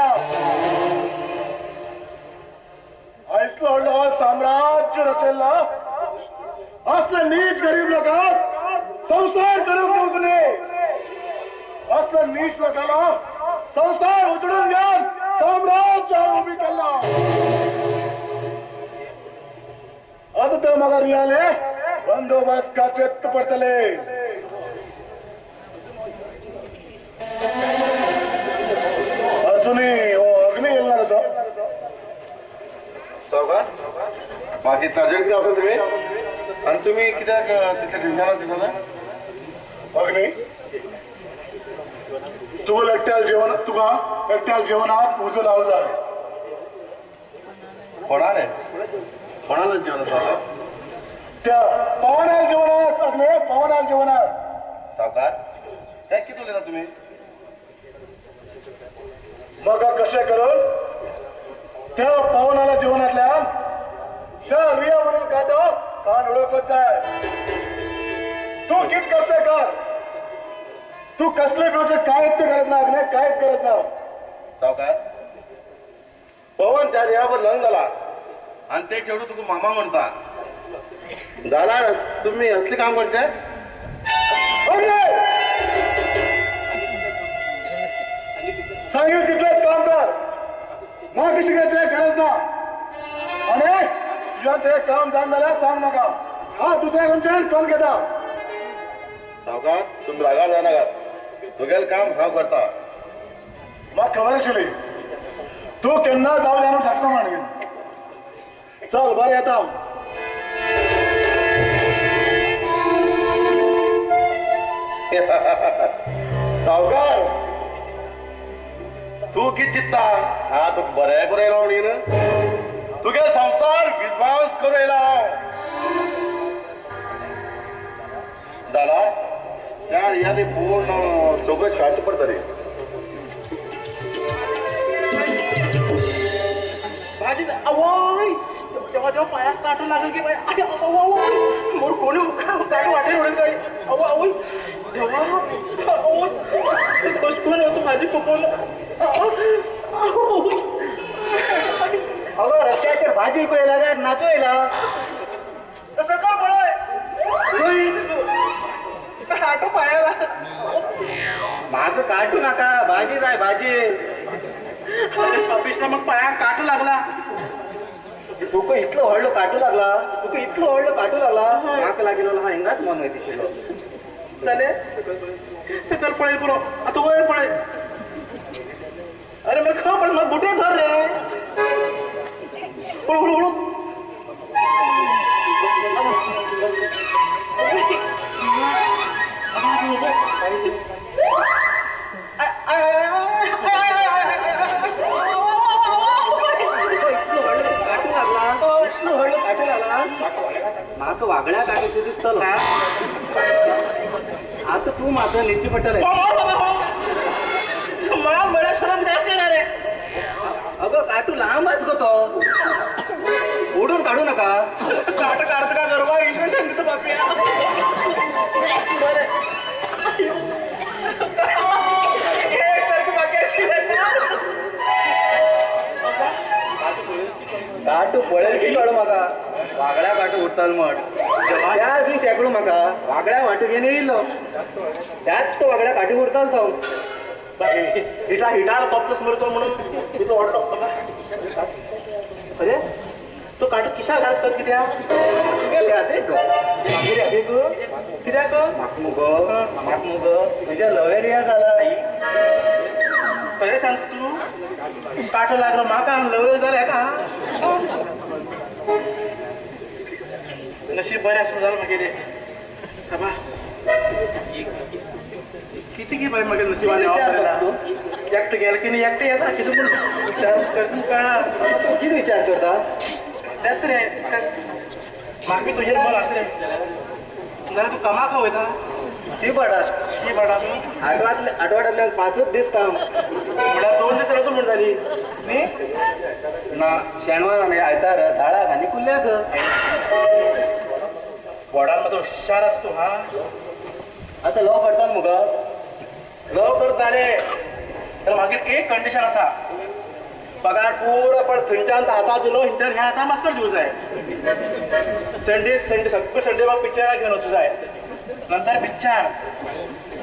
इतलो व्हडलो साम्राज्य रचयल्ला असले नीच गरीब लोकांक संसार करूंक दिवंक न्ही असले नीच लोकांना संसार उजडून घेवन साम्राज्य उभी केला आता ते म्हाका रियाले बंदोबस्त करचेच पडटले अजूनही हो अग्नी येयला कसो सावकार मागीर अर्जंट आपल्याला तुम्ही आणि तुम्ही कित्याक तितल्या टेन्शनात दिता अग्नी तुका एकट्याल जेवणात उजो लावला जाय कोणाले कोणाला जेवण सावकार त्या पवनाल जेवणात अग्नी पवनाल जेवणात सावकार हे किती उलयता तुम्ही म्हाका कशें करून त्या पवनाला जेवणातल्यान त्या रिया म्हणून काटो कान उडोवपाच जाय तू कित करते कर तू कसले पिवचे कांयच करत ना अग्ने कांयच करत ना सावकार पवन त्या रियावर लग्न झाला आणि ते चेडू तुका मामा म्हणता जाल्यार तुम्ही असले काम करचे सांगेल तितलेच काम कर म्हाका शिकायची गरज ना आणि तुझ्या ते काम जावन जाल्यार सांग म्हाका हा दुसऱ्या खंयच्यान कोण घेता सावकार तुम्ही रागार जानाकात तुगेल काम हांव करता म्हाका खबर आशिल्ली तू केन्ना जाऊ जाणून शकता म्हणून चल बरें येता सावकार तू कित चित्ता हा तुका बरें करून येयला म्हणीन तुगे संसार विध्वंस करून येयला हांव जाला त्या रियाली पूर्ण चौकशी काडची पडटली भाजी आवय तेव्हा जेव्हा पायात काटू लागेल की बाई मोर कोणी काटू वाटेल उडेल काय अव आवय तेव्हा कोण होतो भाजी पकवलं अगं रस्त्याच्या भाजी कोयला नाचो येला तसं का पळय काटू पायाला माग काटू नका भाजी जाय भाजी ऑफिसला मग पाया काटू लागला तुका इतलो व्हडलो काटू लागला तुका इतलो व्हडलो काटू लागला म्हाका लागलो हा हिंगाच मन वयता दिशिल्लो जाले सकल पळय पुरो आता वयर पळय अरे मला खबर मग बुटे धर रे हळू हळू हळू माक वागड्या काढायचं दिसतं आता तू माझं नीची पटल बडा शरम जास्त करणार आहे अगं काटू लांबच गो तो ओढून काढू नका काट काढत का गरबा इंग्रेशन देतो बापिया काटू पळेल की काढू म्हाका वागड्या काटू उरताल म्हण त्या दीस एकलो म्हाका वागड्या वाटू घेवन येयलो त्याच तो वागड्या काटी उरताल तो हिटार तोपतस मरतो म्हणून तिथं वाटलो अरे तो काटू किशा घालस कर कित्याक कित्याक म्हाक मुगो तुज्या लवेरिया जाला खरें सांग तू काटू लागलो म्हाका लवेर जाल्या का नशीब बरें आसूं जालें मागीर बाबा किती की बाय मागीर नशिबान एकटो गेलो की न्ही एकटो येता कितें पूण विचार करता कळना कितें विचार करता तेंच रे म्हाका तुजेर मन आसा रे जाल्यार तूं कामाक वयता शी भाडात आठवड्यांतल्यान 5च दीस काम म्हळ्यार 2 दीस रावचो म्हण जाली न्ही ना शेणवार आनी आयतार झाडाक आनी कुल्ल्याक वडार मात्र हुशार आसता हा आतां लव करता मुगो लव करता रे तर मागीर एक कंडिशन आसा पगार पुरा पण थंयच्यान हातात दिलो इंटर ह्या हाता मात्र दिवं जाय संडे सगळं संडे बाबा पिक्चराक घेऊन वचूं जाय नंतर पिक्चर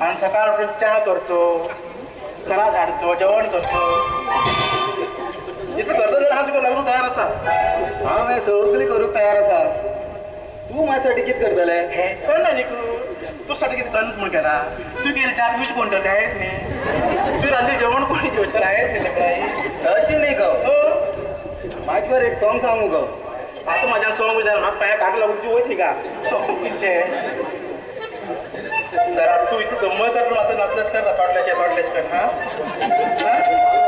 आणि सकाळ उठून चहा करचो घरा झाडचो जेवण करचो इतलं करता जाल्यार हांव तुका लागून तयार आसा हांव हें सगळी करूंक तयार आसा तूं माझ्यासाठी कितें करतले हे करना न्ही तूं साठी कितें करना म्हण केला तूं गेली चार वीट कोण करता आहेत न्ही तूं रांदी जेवण कोणी जेवता आहेत न्ही सगळ्या अशी नाही गो माझ्यावर एक सॉंग सांगू गो आता माझ्या सॉंग जाय म्हाका पांया काट लागून तूं वयत का सॉंग पिच्चे तर आता तू इतकं गंमत कर आता नाचलेस कर थोडलेस कर हा या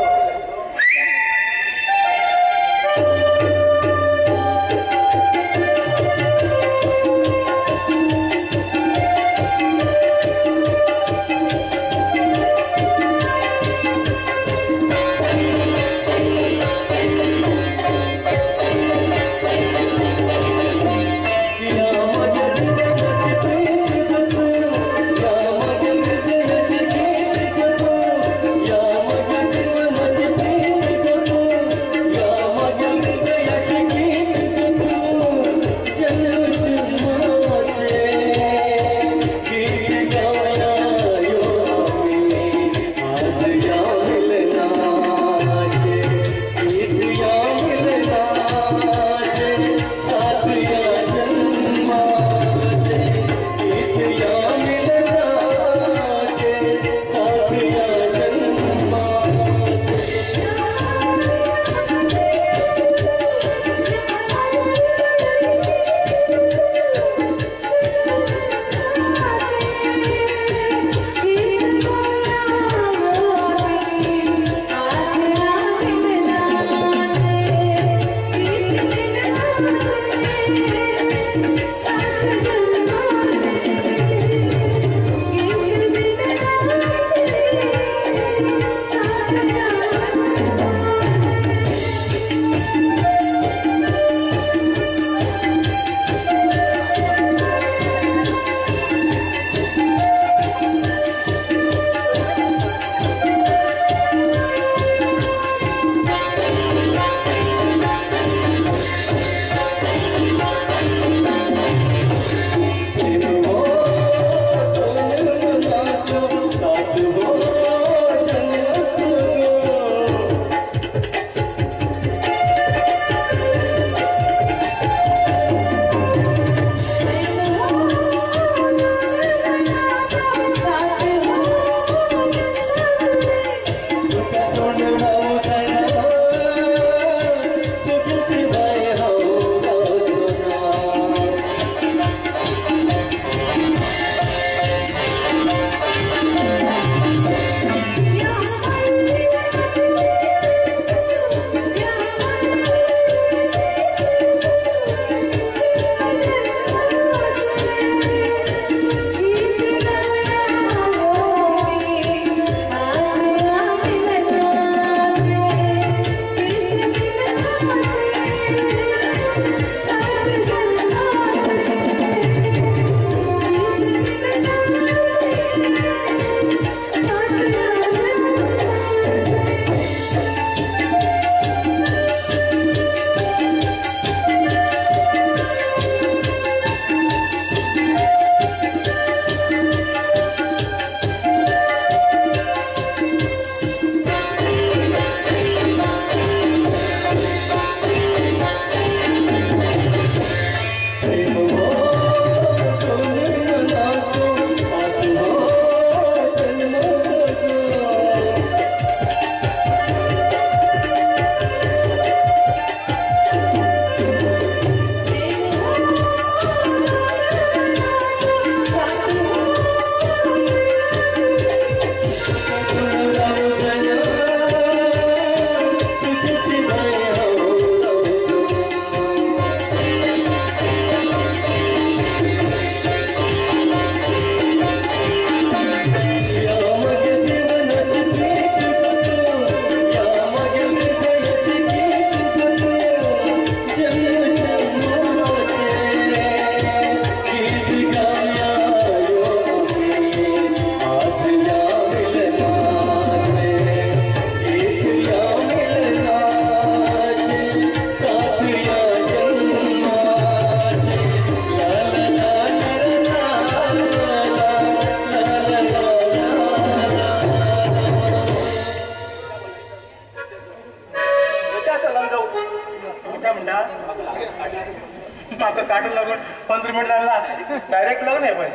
म्हाका काटून लागून 15 मिनिट जालें डायरेक्ट लग्न हें पळय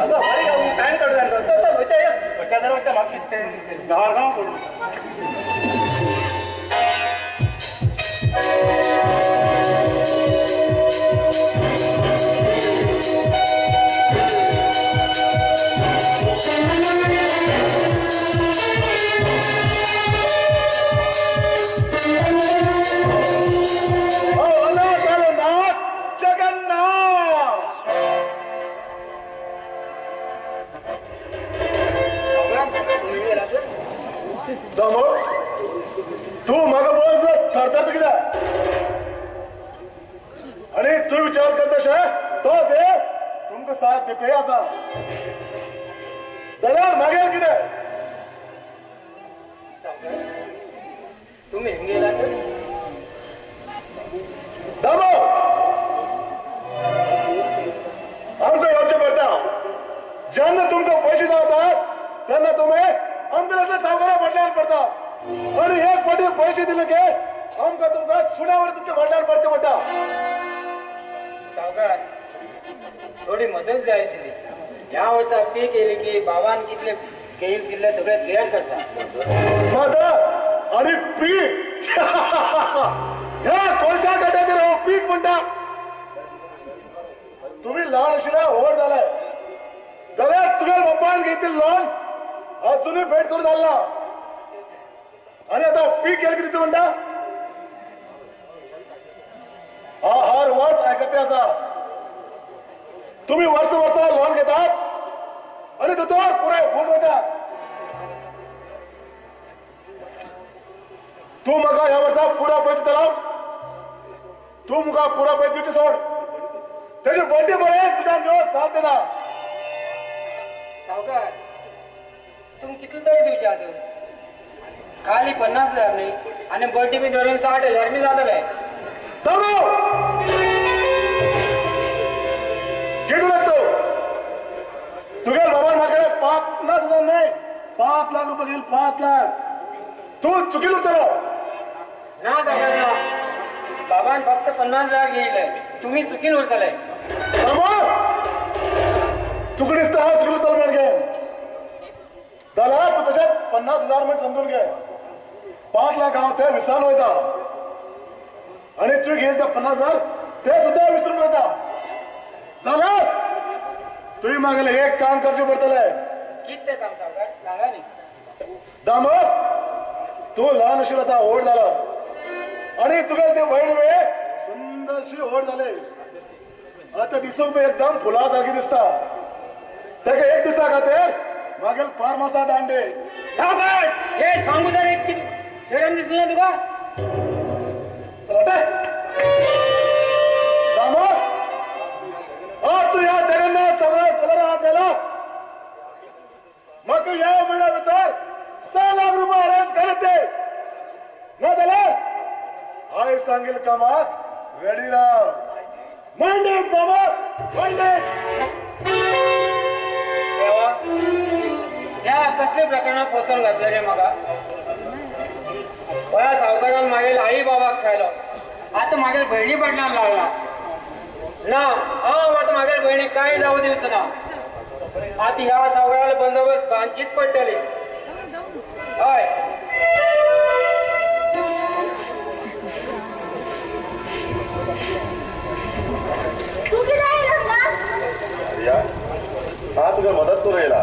अगं बरें टायम कट जालो चल चल वयच्या वयच्या जरा वयच्या म्हाका कितें तें गांवार गांव सोडून तू म्हाका पळोवन थरथरता कित्याक आनी तूं विचार करता शे तो देव तुमकां साथ दिते आसा जाल्यार मागीर कितें तुम्ही गेलात दामो आमकां येवचें पडटा जेन्ना तुमकां पयशे जातात तेन्ना तुमी आमकां सावकारा फाटल्यान पडटा आणि एक फावटी पैसे दिले की आमकां तुमकां सुण्यावर तुमच्या फाटल्यान पडचें पडटा सावकार थोडी मदत जाय आशिल्ली ह्या वर्सा पीक येयली की बाबान कितले केल तितले सगळे क्लियर करता मदत आणि पीक ह्या कोळशा गड्याचेर हो पीक म्हणटा तुम्ही ल्हान आशिल्ले व्हड जाले जाल्यार तुगे बापायन घेतिल्लें लोन अजुनूय फेड करून जालें ना आणि आता पीक गेले किती म्हणता हा हर वर्ष ऐकते आसा तुम्ही वर्ष लोन घेतात आणि दोतोर पुराय फूट वयता तू म्हाका ह्या वर्सा पुरा पयस दितलो तू म्हाका पुरा पयस दिवचे सोड तेजे बड्डे बरें तुज्यान देव साथ देना सावकार तुम कितले तरी दिवचे आतां खाली 50,000 न्ही आणि बर्थडे बी धरून 60,000 मी जातले थांबो किती लागतो तुगे बाबा म्हाकडे 50,000 नाही 5 लाख रुपये घेईल 5 लाख तू चुकील उतरो ना सावकार ना बाबान फक्त 50,000 घेयले तुम्ही चुकीन उरतले थांबो तुका दिसता हांव चुकील उतलो म्हण घे जाल्यार तू तशें 50,000 म्हण समजून घे 5 लाख हांव ते विसरून वयता आणि तू घेयले ते 50,000 ते सुद्धा विसरून वयता जाल्यार तुवें म्हागेलें एक काम करचें पडटलें कितें काम सावकार सांगा न्ही दामो तू ल्हान आशिल्लो आतां व्हड जालो आणि तुगे ते भयण वे सुंदरशी व्हड जाले आतां दिसूंक एकदम फुला सारकी दिसता तेका एक दिसा खातीर मागील फार्म हावसांत हाडले सावकार हे सांगू जर एक शरम दिसली ना तुका दामो आज तू ह्या जगन्नाथ सगळ्या कलरा हात गेला म्हाका ह्या म्हयन्या भितर 6 लाख रुपये अरेंज करते ना जाल्यार हांवें सांगिल्ल्या कामाक रेडी राव मांडेत दामो मांडेत देवा ह्या कसल्या प्रकरणात फसवून घातले रे म्हाका पळय सावकारान मागील आई बाबाक खायलो आता मागील बहिणी पडल्यान लागला ना हांव आतां मागील बहिणीक कांय जावं दिवचो ना आतां ह्या सावकाराला बंदोबस्त बांदचीच पडटली हय तू किती आहे रंगा या हा तुका मदत करू येयला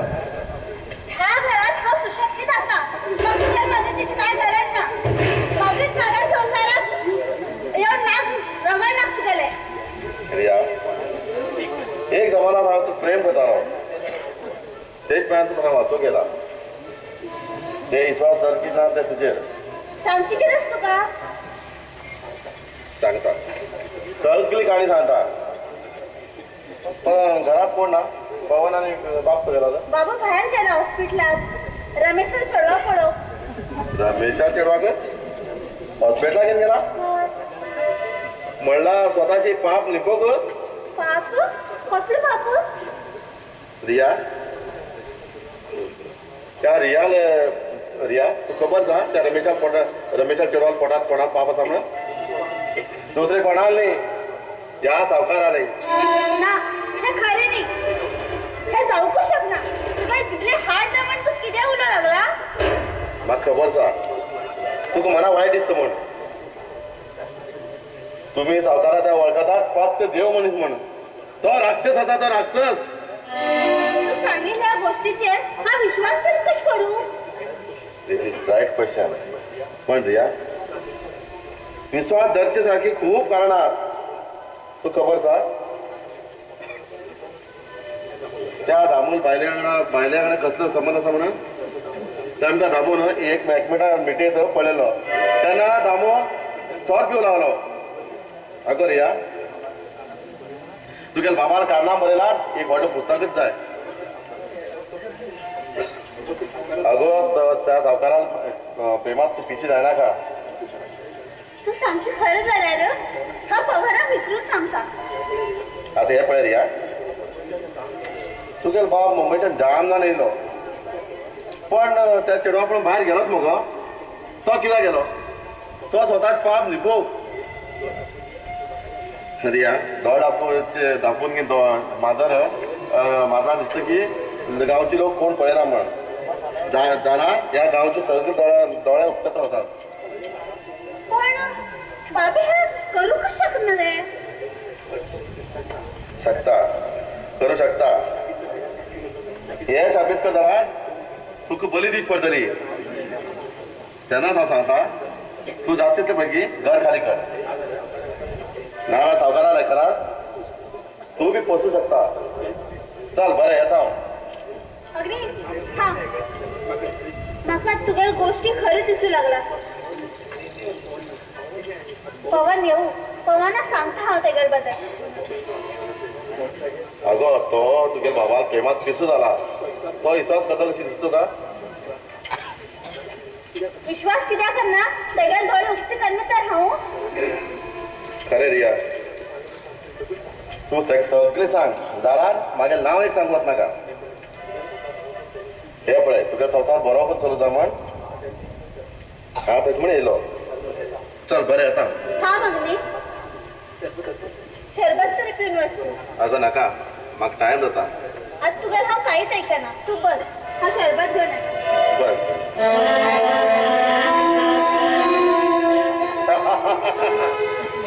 ह्या घरात हांव सुशिक्षित आसा म्हाका तुज्या मदतीची कांय गरज ना मागीर म्हाज्या संवसाराक येवन नाक रमण नाक तुगेलें रिया एक जमान्यात हांव तुका प्रेम करतालो तेच मेळान तुका हांव वाचूंक गेला ते विश्वास धरकी ना ते तुजेर सांगची कितें तुका सांगता सगळी काणी सांगता पण घरात कोण ना पवन आणि बाप गेला बाबा भायर गेला हॉस्पिटलात रमेशान चेडवा पळोवंक रमेशा चेडवाक हॉस्पिटलाक घेवन गेला म्हणला स्वताची पाप लिपोक पाप कसले पाप रिया त्या रिया तू खबर जा त्या रमेशा चेडवाक पोटात कोणाक पाप आसा म्हणून दुसरे कोणाल न्ही या सावकार आले ना हे खरे नाही हे जाऊकू शकना तुका जिबले हात रमण तू कित्या उलो लागला म्हाका खबर सा तुका मना वायट दिसता म्हण तुम्ही सावकारा त्या वळखतात फक्त देव मनीस म्हण तो राक्षस होता तो राक्षस तू सांगितल्या गोष्टीचेर हा विश्वास तरी कश करू दिस इज राईट क्वेश्चन पण रिया विश्वास धरचे सारखी खूप कारणां तू खबर सा त्या दामून बायल्या कसलो संबंध आसा म्हणून तेमकां दामून एक एकमेका मिटेत पळयलो तेन्ना दामो चोर पिव लागलो अगो रिया तुगेल बाबान कारणां बरयला एक व्हडलो पुस्तकच जाय अगो त्या सावकारान प्रेमात तू पिशी जायनाका तू सांगची खरं जाल्यार हा पवारा विसरून सांगता आता हे पळय रिया तुगेल बाब मुंबयच्यान जामनान येयलो पण त्या चेडवा पळोवन भायर गेलोच मगो तो कित्याक गेलो तो स्वताच पाप न्हिपोवंक रिया दोळ दापून घे माजर दिसता की गांवचे लोक कोण पळयना म्हण जाणा ह्या गांवचे सगळे दोळे उपकत रावतात पण बाबी हे करू कशें शकना रे शकता करू शकता हे साबीत कर जाणा तुका बली दीत पडटली तेन्नाच हांव सांगता तूं जाता तितले पैकी घर खाली कर नाल्या सावकारा लेकरा तू बी पोसू शकता चल बरें येता हांव अग्नी हा म्हाका तुगेल गोष्टी खरी दिसू लागला पवन येऊ पवना सांगता हांव तेगेल बद्दल अगो तो तुगे बाबा प्रेमात पिसू जाला तो विश्वास करतलो अशी दिसतो का विश्वास कित्याक करना तेगेल दोळे उक्ते करना तर हांव खरें रिया तू तेका सगळें सांग जाल्यार म्हागेलें नांव एक सांगू वचनाका हे पळय तुगे संवसार बरो करून चलू जा म्हण हांव तेका म्हण येयलो चल बरें येता थांब अग्नी शरबत तरी पिवन वचू अगो नाका म्हाका टायम जाता आतां तुगेल हांव कांयच आयकना तूं बस हांव शरबत घेवन येता बर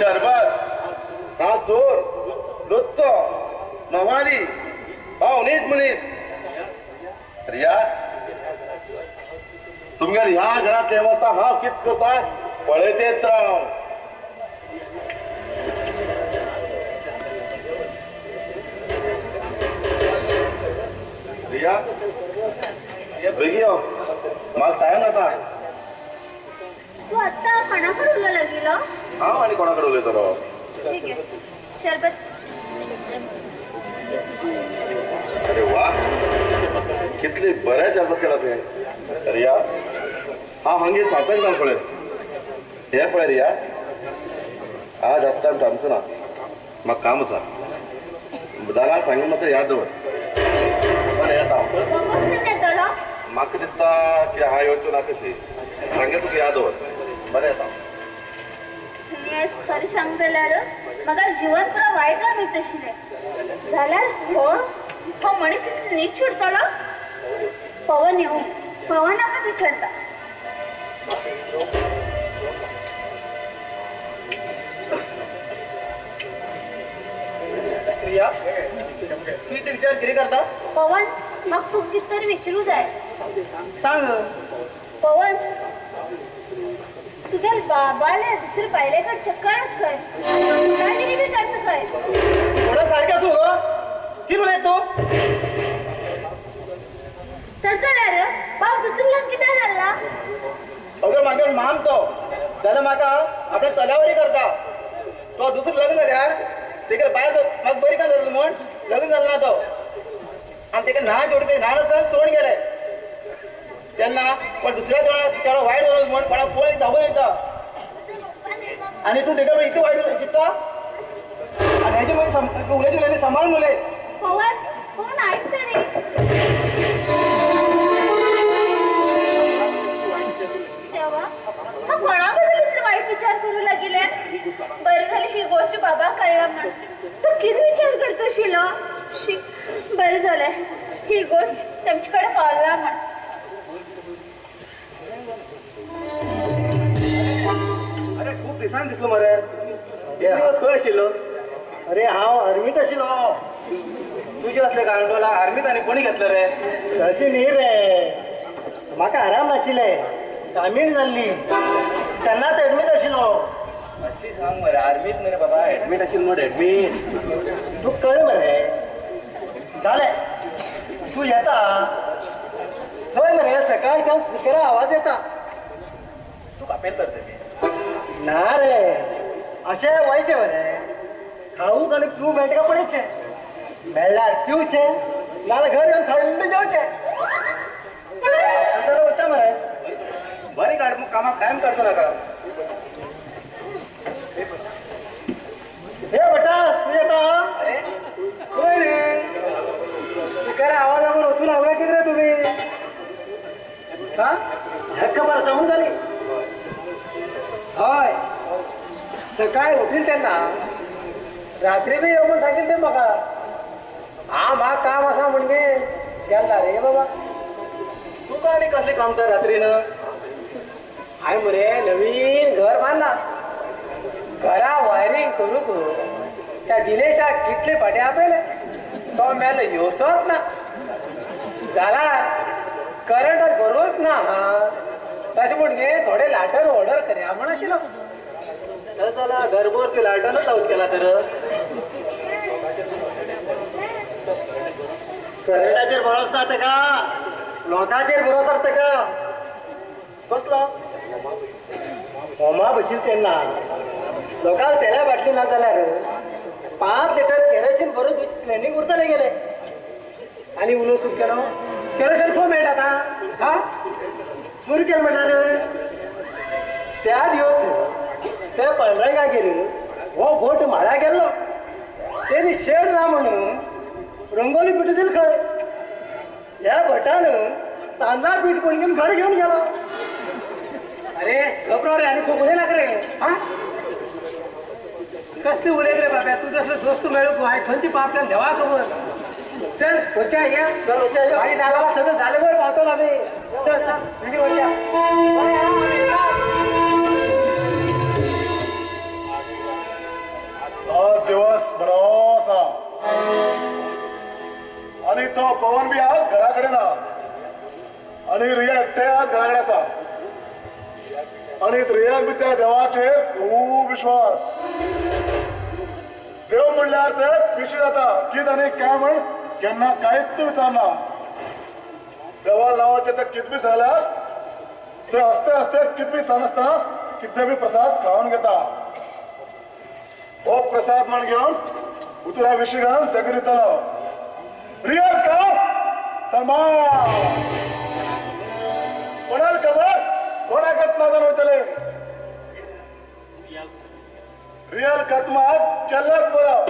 शरबत हांव चोर लुच्चो नवाली हांव न्हीद मनीस रिया तुमगेर ह्या घरांत वता हांव कित करता पळयतेत राव रिया बेगी यो म्हाका टायम जाता तू आत्ता कोणाकडे उलोवला गेलो हांव आनी कोणा कडेन उलयतलो ठीक आहे शरबत अरे वा कितली बरें शरबत केला तुवें रिया हांव हांगे सांगपाक जाय पळय हे पळय रिया आज जास्त टायम थांबचो ना म्हाका काम आसा जाल्यार सांगून मात्र याद दवर बरें येता हांव वापस नाही येतलो म्हाका दिसता की हांव येवच्यो ना कशी सांगे तुका याद दवर बरें येता आनी आयज खरें सांग जाल्यार म्हाका जिवन पुरो वायट जावन तशिल्लें जाल्यार हो मनीस इतलो नीट सोडटलो पवन येवं पवनाकच विचारता प्रिया तू इथे विचार किती करता पवन म्हाका तुका कितें तरी विचारूं जाय सांग पवन तुगेल बाबाले दुसरे बायले कडेन चक्कर आस खंय गुंडागिरी बी करता खंय थोडं सारकें आसूं गो कितें उलयत तूं तस जाल्यार बाब दुसरें लग्न कित्याक जाल्ला अगर म्हागे मान तो जाल्यार म्हाका आपल्या चल्यावरी करता तो दुसरें लग्न जाल्यार तेका बायल म्हाका बरी का जालें म्हण लग्न जालें ना तो आनी तेका न्हाण जोडून न्हाण आसतना सोडून गेले तेन्ना पण दुसऱ्या चेडो वायट जालो म्हण कोणाक फोन धांवून येता आनी तूं तेका इतलें वायट चित्ता आनी हेजे मदीं उलयचे उलयले सांबाळून उलय पवन पवन ऐक तरी देवा हा कोणा बद्दल इतले वाईट विचार करू लागले बरी झाली ही गोष्ट बाबा कळला म्हण तू किती विचार करतो शिलो शी बरं झालंय ही गोष्ट तुमच्याकडे पाळला म्हण अरे खूप दिसान दिसलो मरे दिवस खंय आशिल्लो अरे हांव आर्मीत आशिल्लो तुझे असले गांडोला आर्मीत आनी कोणी घेतलं रे तशी न्ही रे म्हाका आराम नाशिल्ले तामीळ जाल्ली तेन्नाच एडमीट आशिल्लो अशी सांग मरे आर्मीत मरे बाबा ऍडमीट आशिल्लो म्हण ऍडमीट तू कळ मरे जालें तू येता थंय मरे सकाळच्यान स्पिकरा आवाज येता तू कापेल तर ते ना रे अशें वयचें मरे खाऊंक आनी पिवूंक मेळटा काय पळयचें मेळ्ळ्यार पिवचें नाल्यार घर येवन थंड जेवचें जाल्यार वचचें मरे बरें काड कामाक कायम काडचो नाका हे बटा तू येता अरे खंय रे स्पिकरा आवाज लागून वचून हांवें कितें रे तुमी हा हें खबर आसा म्हूण जाली हय सकाळी उठील तेन्ना रात्री बी येवून सांगितलें तें म्हाका म्हाका काम आसा म्हणजे गेल्ला रे बाबा तुका आनी कसलें काम तर रात्रीन हांवें मरे नवीन घर बांदलां घरा वायरींग करूंक त्या दिलेशाक कितले फाटी आपयले तो मेलो येवचोच ना जाल्यार करंट बरोच ना तशें म्हण गे थोडे लाटर ऑर्डर करया म्हण आशिल्लो जाल्यार घरभर तूं लायटनच लावच केला तर करंटाचेर भरोस ना ताका लोकांचेर भरोस आसा ताका कसलो होमा बशील तेन्ना लोकांक तेल्या बाटली ना जाल्यार 5 लिटर केरोसीन भरून तुजी प्लॅनिंग उरतले गेले आनी उलो सुरू केलो केरोसीन खंय मेळटा आतां हा सुरू केलें म्हणल्यार त्या दिवस ते पळरंगागेर हो बोट म्हाळ्या गेल्लो तेणी शेड ना म्हणून रंगोली पिटी दिली खंय ह्या भटान तांदळा पीठ पणगेन घर घेवन गेलो अरे घबरो रे आनी खूब उलयनाक रे हा कसली उलयत रे बाब्या तूं जसलो दोस्त मेळूंक हाय खंयची पापल्यान देवा खबर चल वच्या या चल वच्या या आणि दादाला सगळं झाले बरं पावतो आम्ही चल चल निघी वच्या आज दिवस बरो आसा आणि तो पवन बी आज घराकडे ना आणि रिया एकटे आज घराकडे आसा आणि रियाक बी त्या देवाचेर खूब विश्वास देव म्हणल्यार ते पिशी जाता कित आनी काय म्हण केन्ना कांयच विचारना देवा नांवाचे ते कित बी सांगल्यार ते हसते हसते कित बी सांगनासतना कितले बी प्रसाद खावन घेता हो प्रसाद म्हण घेवन उतरा विशी घालून तेका दितलो रियल काम तमाम कोणाला खबर कोणाकच नादान वयतले रियल कत्मास केल्लोच बरो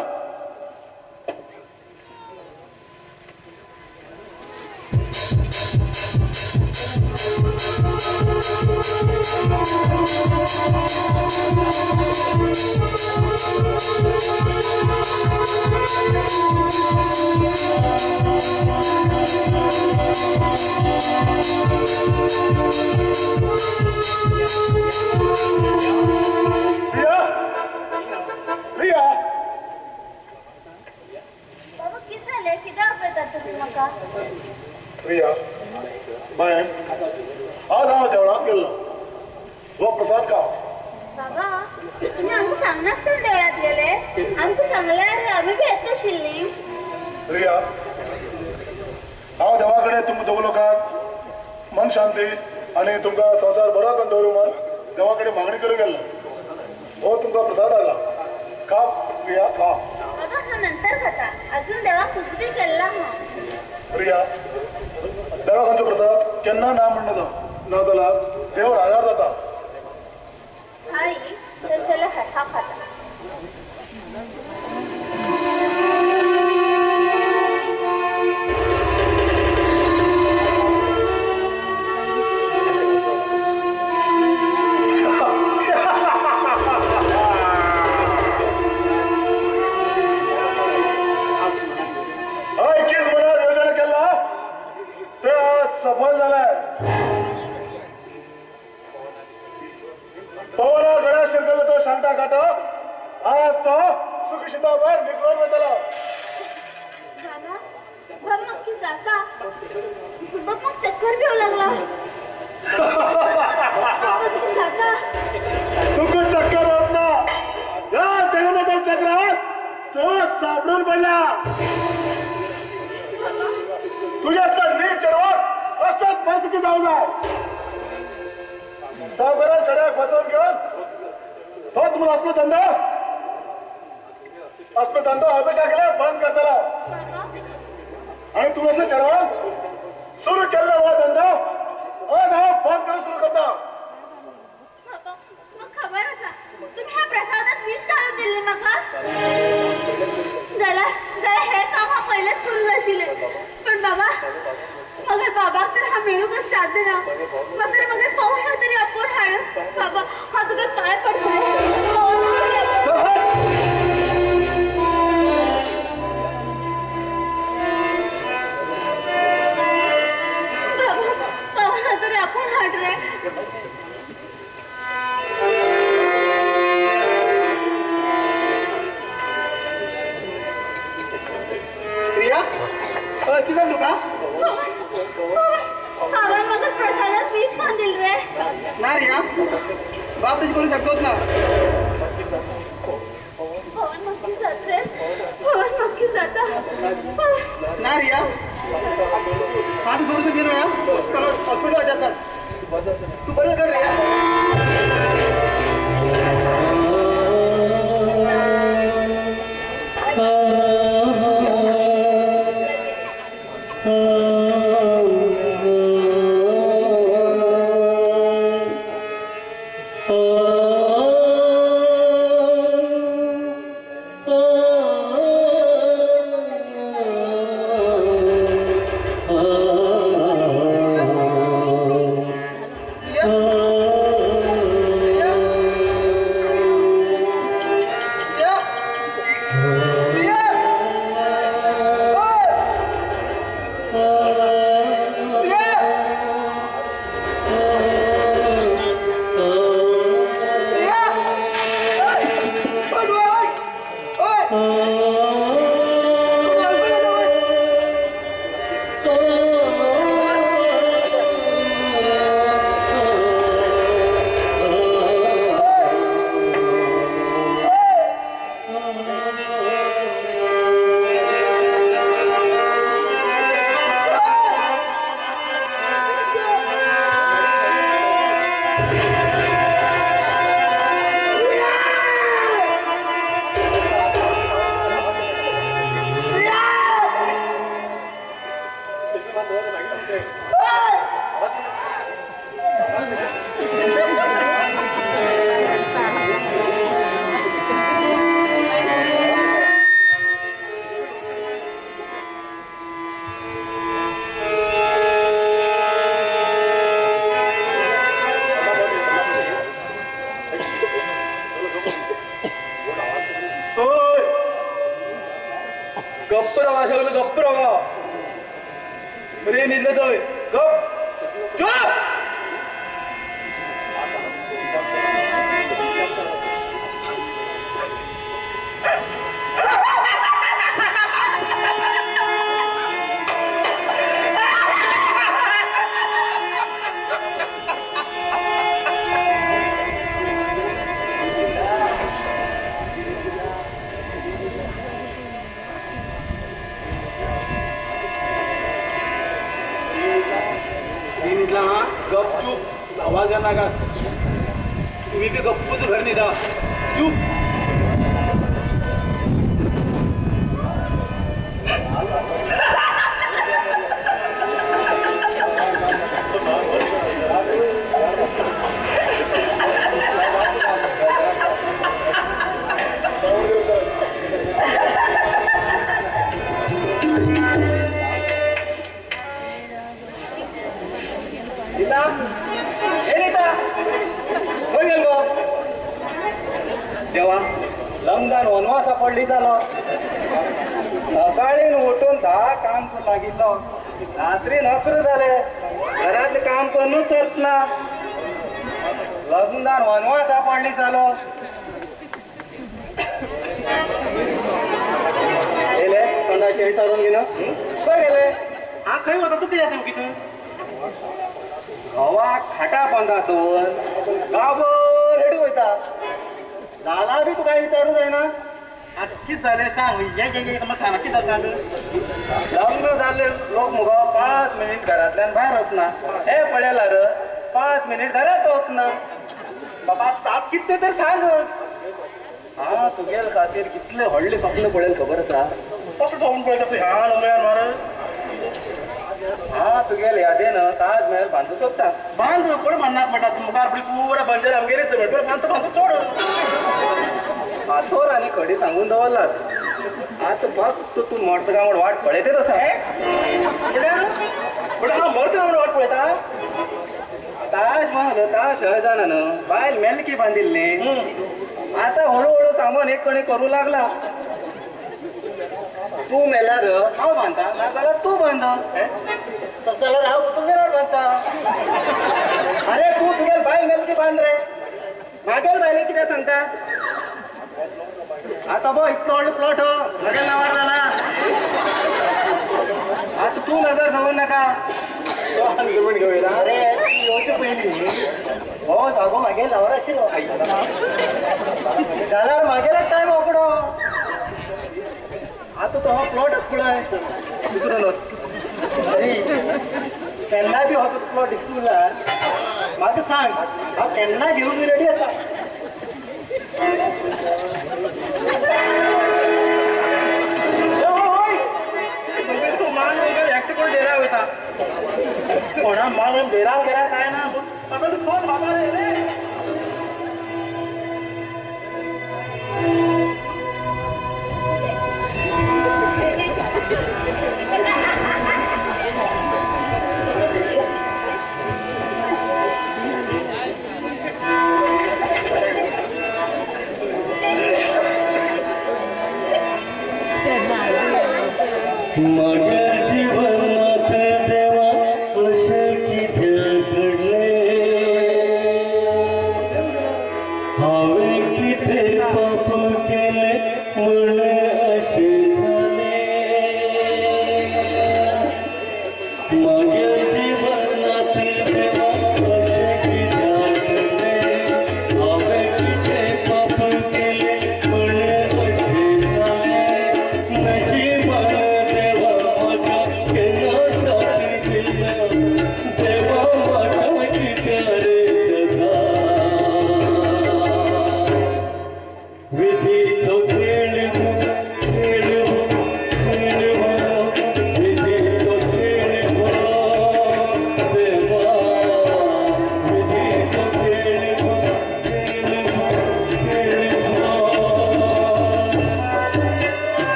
रिया रिया बाबा किती झाले किती आपयतात तुम्ही म्हाका रिया बाय आज हांव देवळांत गेल्लो हो प्रसाद खा बाबा तुम्ही आमकां सांगनासतना देवळात गेले आमकां सांगल्यार आमी बी येत नाशिल्लीं रिया हांव देवा कडेन तुमकां दोग लोकांक मन शांती आनी तुमकां संवसार बरो करून दवरूं म्हण देवा कडेन मागणी करूंक गेल्लो हो तुमकां प्रसाद हाडला खा रिया खा बाबा हा नंतर खाता अजून देवा कुजबी केल्ला हांव रिया देवाखांचो प्रसाद केन्ना ना म्हणणं ना जाल्यार देव रागार जाता आई तर जाल्यार हाता खाता भर मी करून वयतलो. दादा बघ नक्की जाता बघ मग चक्कर बी येऊ लागला. जाता तुका चक्कर होत ना या जगन्नाथ चक्रात तो सापडून पडला. तुझ्या नीट चढवत असतात परिस्थिती जाऊ जाय. सावकारा चढ्याक फसवून घेऊन तोच मला असलो धंदा हमेशा गेला बंद करताला. आणि तुम्ही असं चढवून सुरू केलेला हा धंदा आज हा बंद करून सुरू करता. मग खबर असा तुम्ही ह्या प्रसादात विष घालून दिले म्हाका. जरा हे काम हा पहिलेच करून आशिले पण बाबा मगर बाबाक तर हा मेळूकच साध्य ना. मगर पाहुणा तरी आपण हाड बाबा हा तुका काय पडतोय. पाहुणा तरी आपण हाड रे. प्रिया किती झालं का बाबा मग प्रसादात विष खान दिल रे. ना रिया बाप तशी करू शकतोच ना. पवन नक्की जात रे. पवन नक्की जाता. ना रिया हा तू थोडंसं गेलो या चलो हॉस्पिटल जायचं. तू बरं कर रिया. गप्प रहा सगळं गप्प रहा. बरे निघलं तर गप चुप. गपचूप आवाज या नाका. तुम्ही बी गप्पूच घर निघा. चूप. देवा लंगान वनवास पडली जालो. सकाळी उठून धा काम करू लागिल्लो. रात्री नोकरी जाले. घरातले काम करूनच सरत ना. लग्नान वनवास पडली जालो. विचारून घेणं खंय गेले हा खंय होता तू किती किती हवा खाटा बांधा दोन गावभर रेडी वयता झाला बी तुका विचारू जायना आता किती झाले सांग मग सांग किती झालं सांग लग्न झाले लोक मुगो 5 मिनिट घरातल्यान बाहेर होत ना हे पळयला र 5 मिनिट घरात होत ना बाबा सात किती तर सांग हा तुगेल खातीर कितले व्हडले स्वप्न पळेल खबर आसा कसं जाऊन पळयता तू ह्या नवऱ्यान मार हा तुगेल यादेन ताजमहल बांधू सोदता बांध कोण बांधणार म्हणटा मुखार आपली पुरा बंजर आमगेरे जमेटवर बांधतो सोड फातोर आणि खडी सांगून दवरलात आता फक्त तू मरता म्हण वाट पळयते तसा पण हा मरता म्हणून वाट पळयता ताजमहल ता शहजानानं बायल मेलकी बांधिल्ली आता हळूहळू सामान एक कणे करू लागला तू मेल्यार हांव बांधता नाजाल्यार तू बांध तसं जाल्यार हांव तुगेल्यार बांधता अरे तू तुगेल बायल मेलकी बांध रे म्हागेल बायले कितें सांगता आता बो इतलो व्हडलो प्लॉट म्हज्या नांवार जाला आता तू नजर दवर नाका अरे येवचे पयलीं हो जागो म्हागे नांवार आशिल्लो जाल्यार म्हागेलो टायम ओकडो आता तो हो प्लॉटच पळय दुसरो अरे केन्ना बी हो प्लॉट दिसल्यार म्हाका सांग हांव केन्ना घेवून रेडी आसा तू मान एकटे कोण डेरा वयता कोणा मान डेरा गेला काय ना बाबा तू कोण बाबा रे माझ्या जीवनात देवा असे किती घडले हावे किती पाप केले म्हण असे झाले माझ्या जीवनात देवा असे किती घडले हावे किती पाप केले म्हण असे झाले नशीब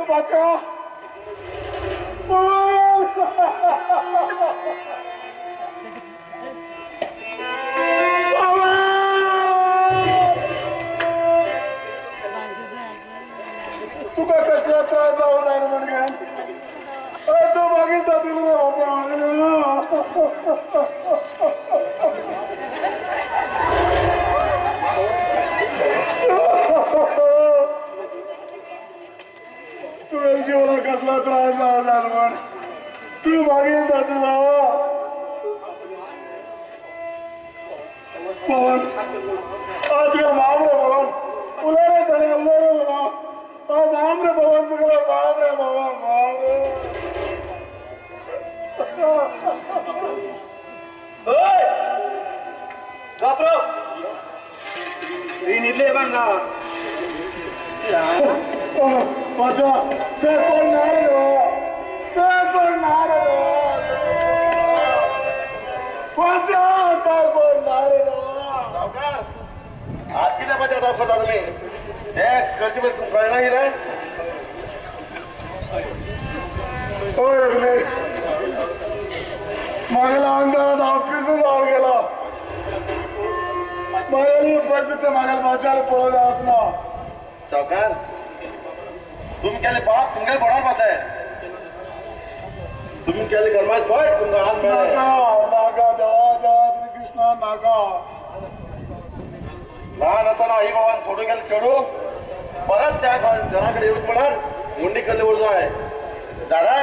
पाचा तुका कसला त्रास जाऊ जाय म्हणजे तू मागील तर दिली रे तुला जीवाला कसला त्रास जाऊ जाय म्हण तू मागील तर तुला पवन आज तुला माम रे पवन उलारे चले उलारे बाबा माम रे पवन तुला माम रे बाबा माम रे बापरो ही निडले बांगा पाचा ते कोण नारे दो ते कोण नारे दो पाचा ते कोण नारे दो सावकार आज किती बजा राव करता तुम्ही एक खर्च में तुम कळना ही रे होय अगले मागला अंगारात ऑफिस जाऊन गेला मागाली परिस्थिती मागायला वाचायला पळून जात ना सावकार तुम केले पाप तुमगे बडा पाताय तुम केले कर्माच पळ तुमका आज मिळाले नागा देवा देवा श्री कृष्ण नागा लहान असताना आई बाबांना सोडून गेले चढू परत त्या घराकडे येऊन म्हणणार मुंडी कल्ले उडलो आहे दादा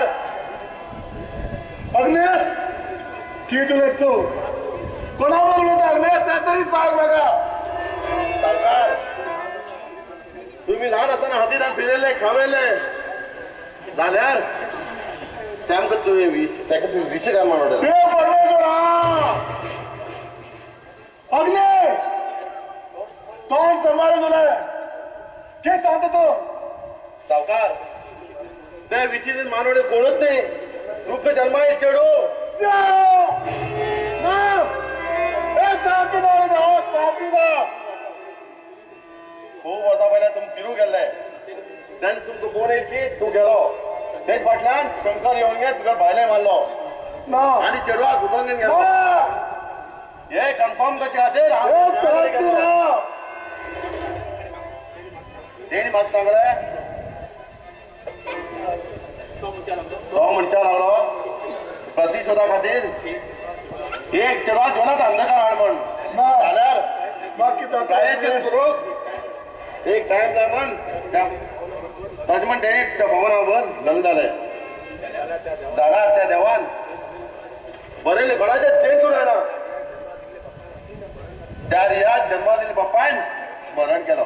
अग्ने की तू लेखतो कोणावर बोलत अग्ने त्या तरी सांग नका सावकार तुम्ही लहान असताना हातीदार फिरेले खावेले झाल्यार त्यामुळे तुम्ही त्याका तुम्ही विषय काय म्हणत हे परमेश्वरा अग्ने तोंड सांभाळून गेलाय हे सांगतो तो सावकार त्या विचारीन मानवडे कोणच नाही रूप जन्माय चढू खूप वर्षा पहिल्या तुम्ही फिरू गेलाय त्यान तुमचं कोण येईल की तू गेलो तेच फाटल्यान शंकर येऊन गे तुका भायले मारलो आणि चेडवा गुटोंगेन गेलो हे कन्फर्म करचे खातीर तेणी म्हाका सांगले तो म्हणच्या लागलो प्रतिशोधा खातीर एक चेडवा दोनात अंधकार हाड म्हण जाल्यार कायाचेर सुरूक एक टाइम जाय म्हण ताजे म्हण तेणी त्या भवनावर लग्न जालें जाल्यार त्या देवान बरयले कोणाचे चेंज करून आयला त्या रियाक जन्मा दिले बापायन मरण केलो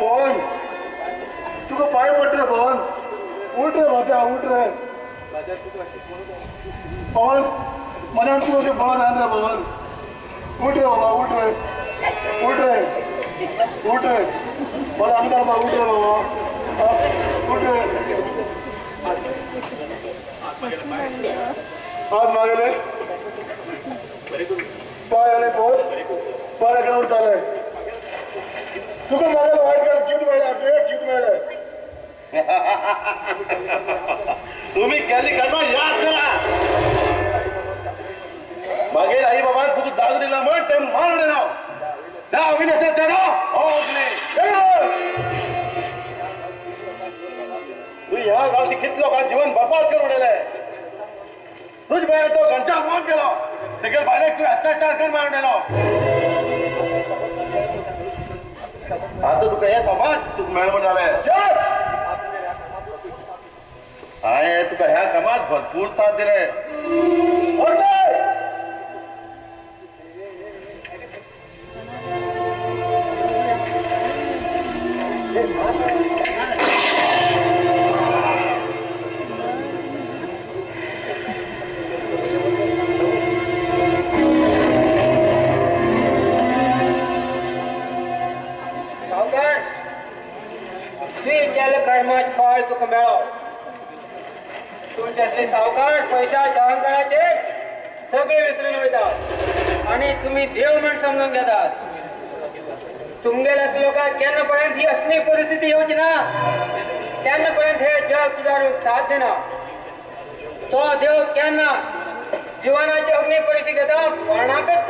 पवन तुका पाय पड रे पवन उठ रे माझा उठ रे पवन मनान तू अशें पळत आन रे पवन उठ रे बाबा उठ रे उठ रे उठ रे मला आमदार बाबा उठ रे बाबा उठ रे आज मागेले पाय आले पोट पाय उठताले तुका मागेले वाईट कर कित मेळ्ळें कित मेळ्ळें तुम्ही केली कर्म याद करा मागे आई बाबा तुका जाग दिला म्हण ते मारून दिला त्या अविनाशाच्या हो तू ह्या गावची किती लोकांचं जीवन बर्बाद करून उडयलें तुझ बाहेर तो घरच्या मोन केलो तेगे भायले तू अत्याचार करून मारून दिलो आता तुका हे समाज तुका मेळवून जालें हांवें तुका ह्या कामात भरपूर साथ दिले कर्मात फळ तुका मेळो तुमचे असले सावकार पैशाच्या अहंकाराचे सगळे विसरून वयतात आणि तुम्ही देव म्हण समजून घेतात तुमगेल्या लोकांक केन्ना पर्यंत ही असली परिस्थिती येवची ना तेन्ना पर्यंत हे जग सुदारूंक साध्य ना तो देव केन्ना जीवनाची अग्नी परीक्षा घेता कोणाकच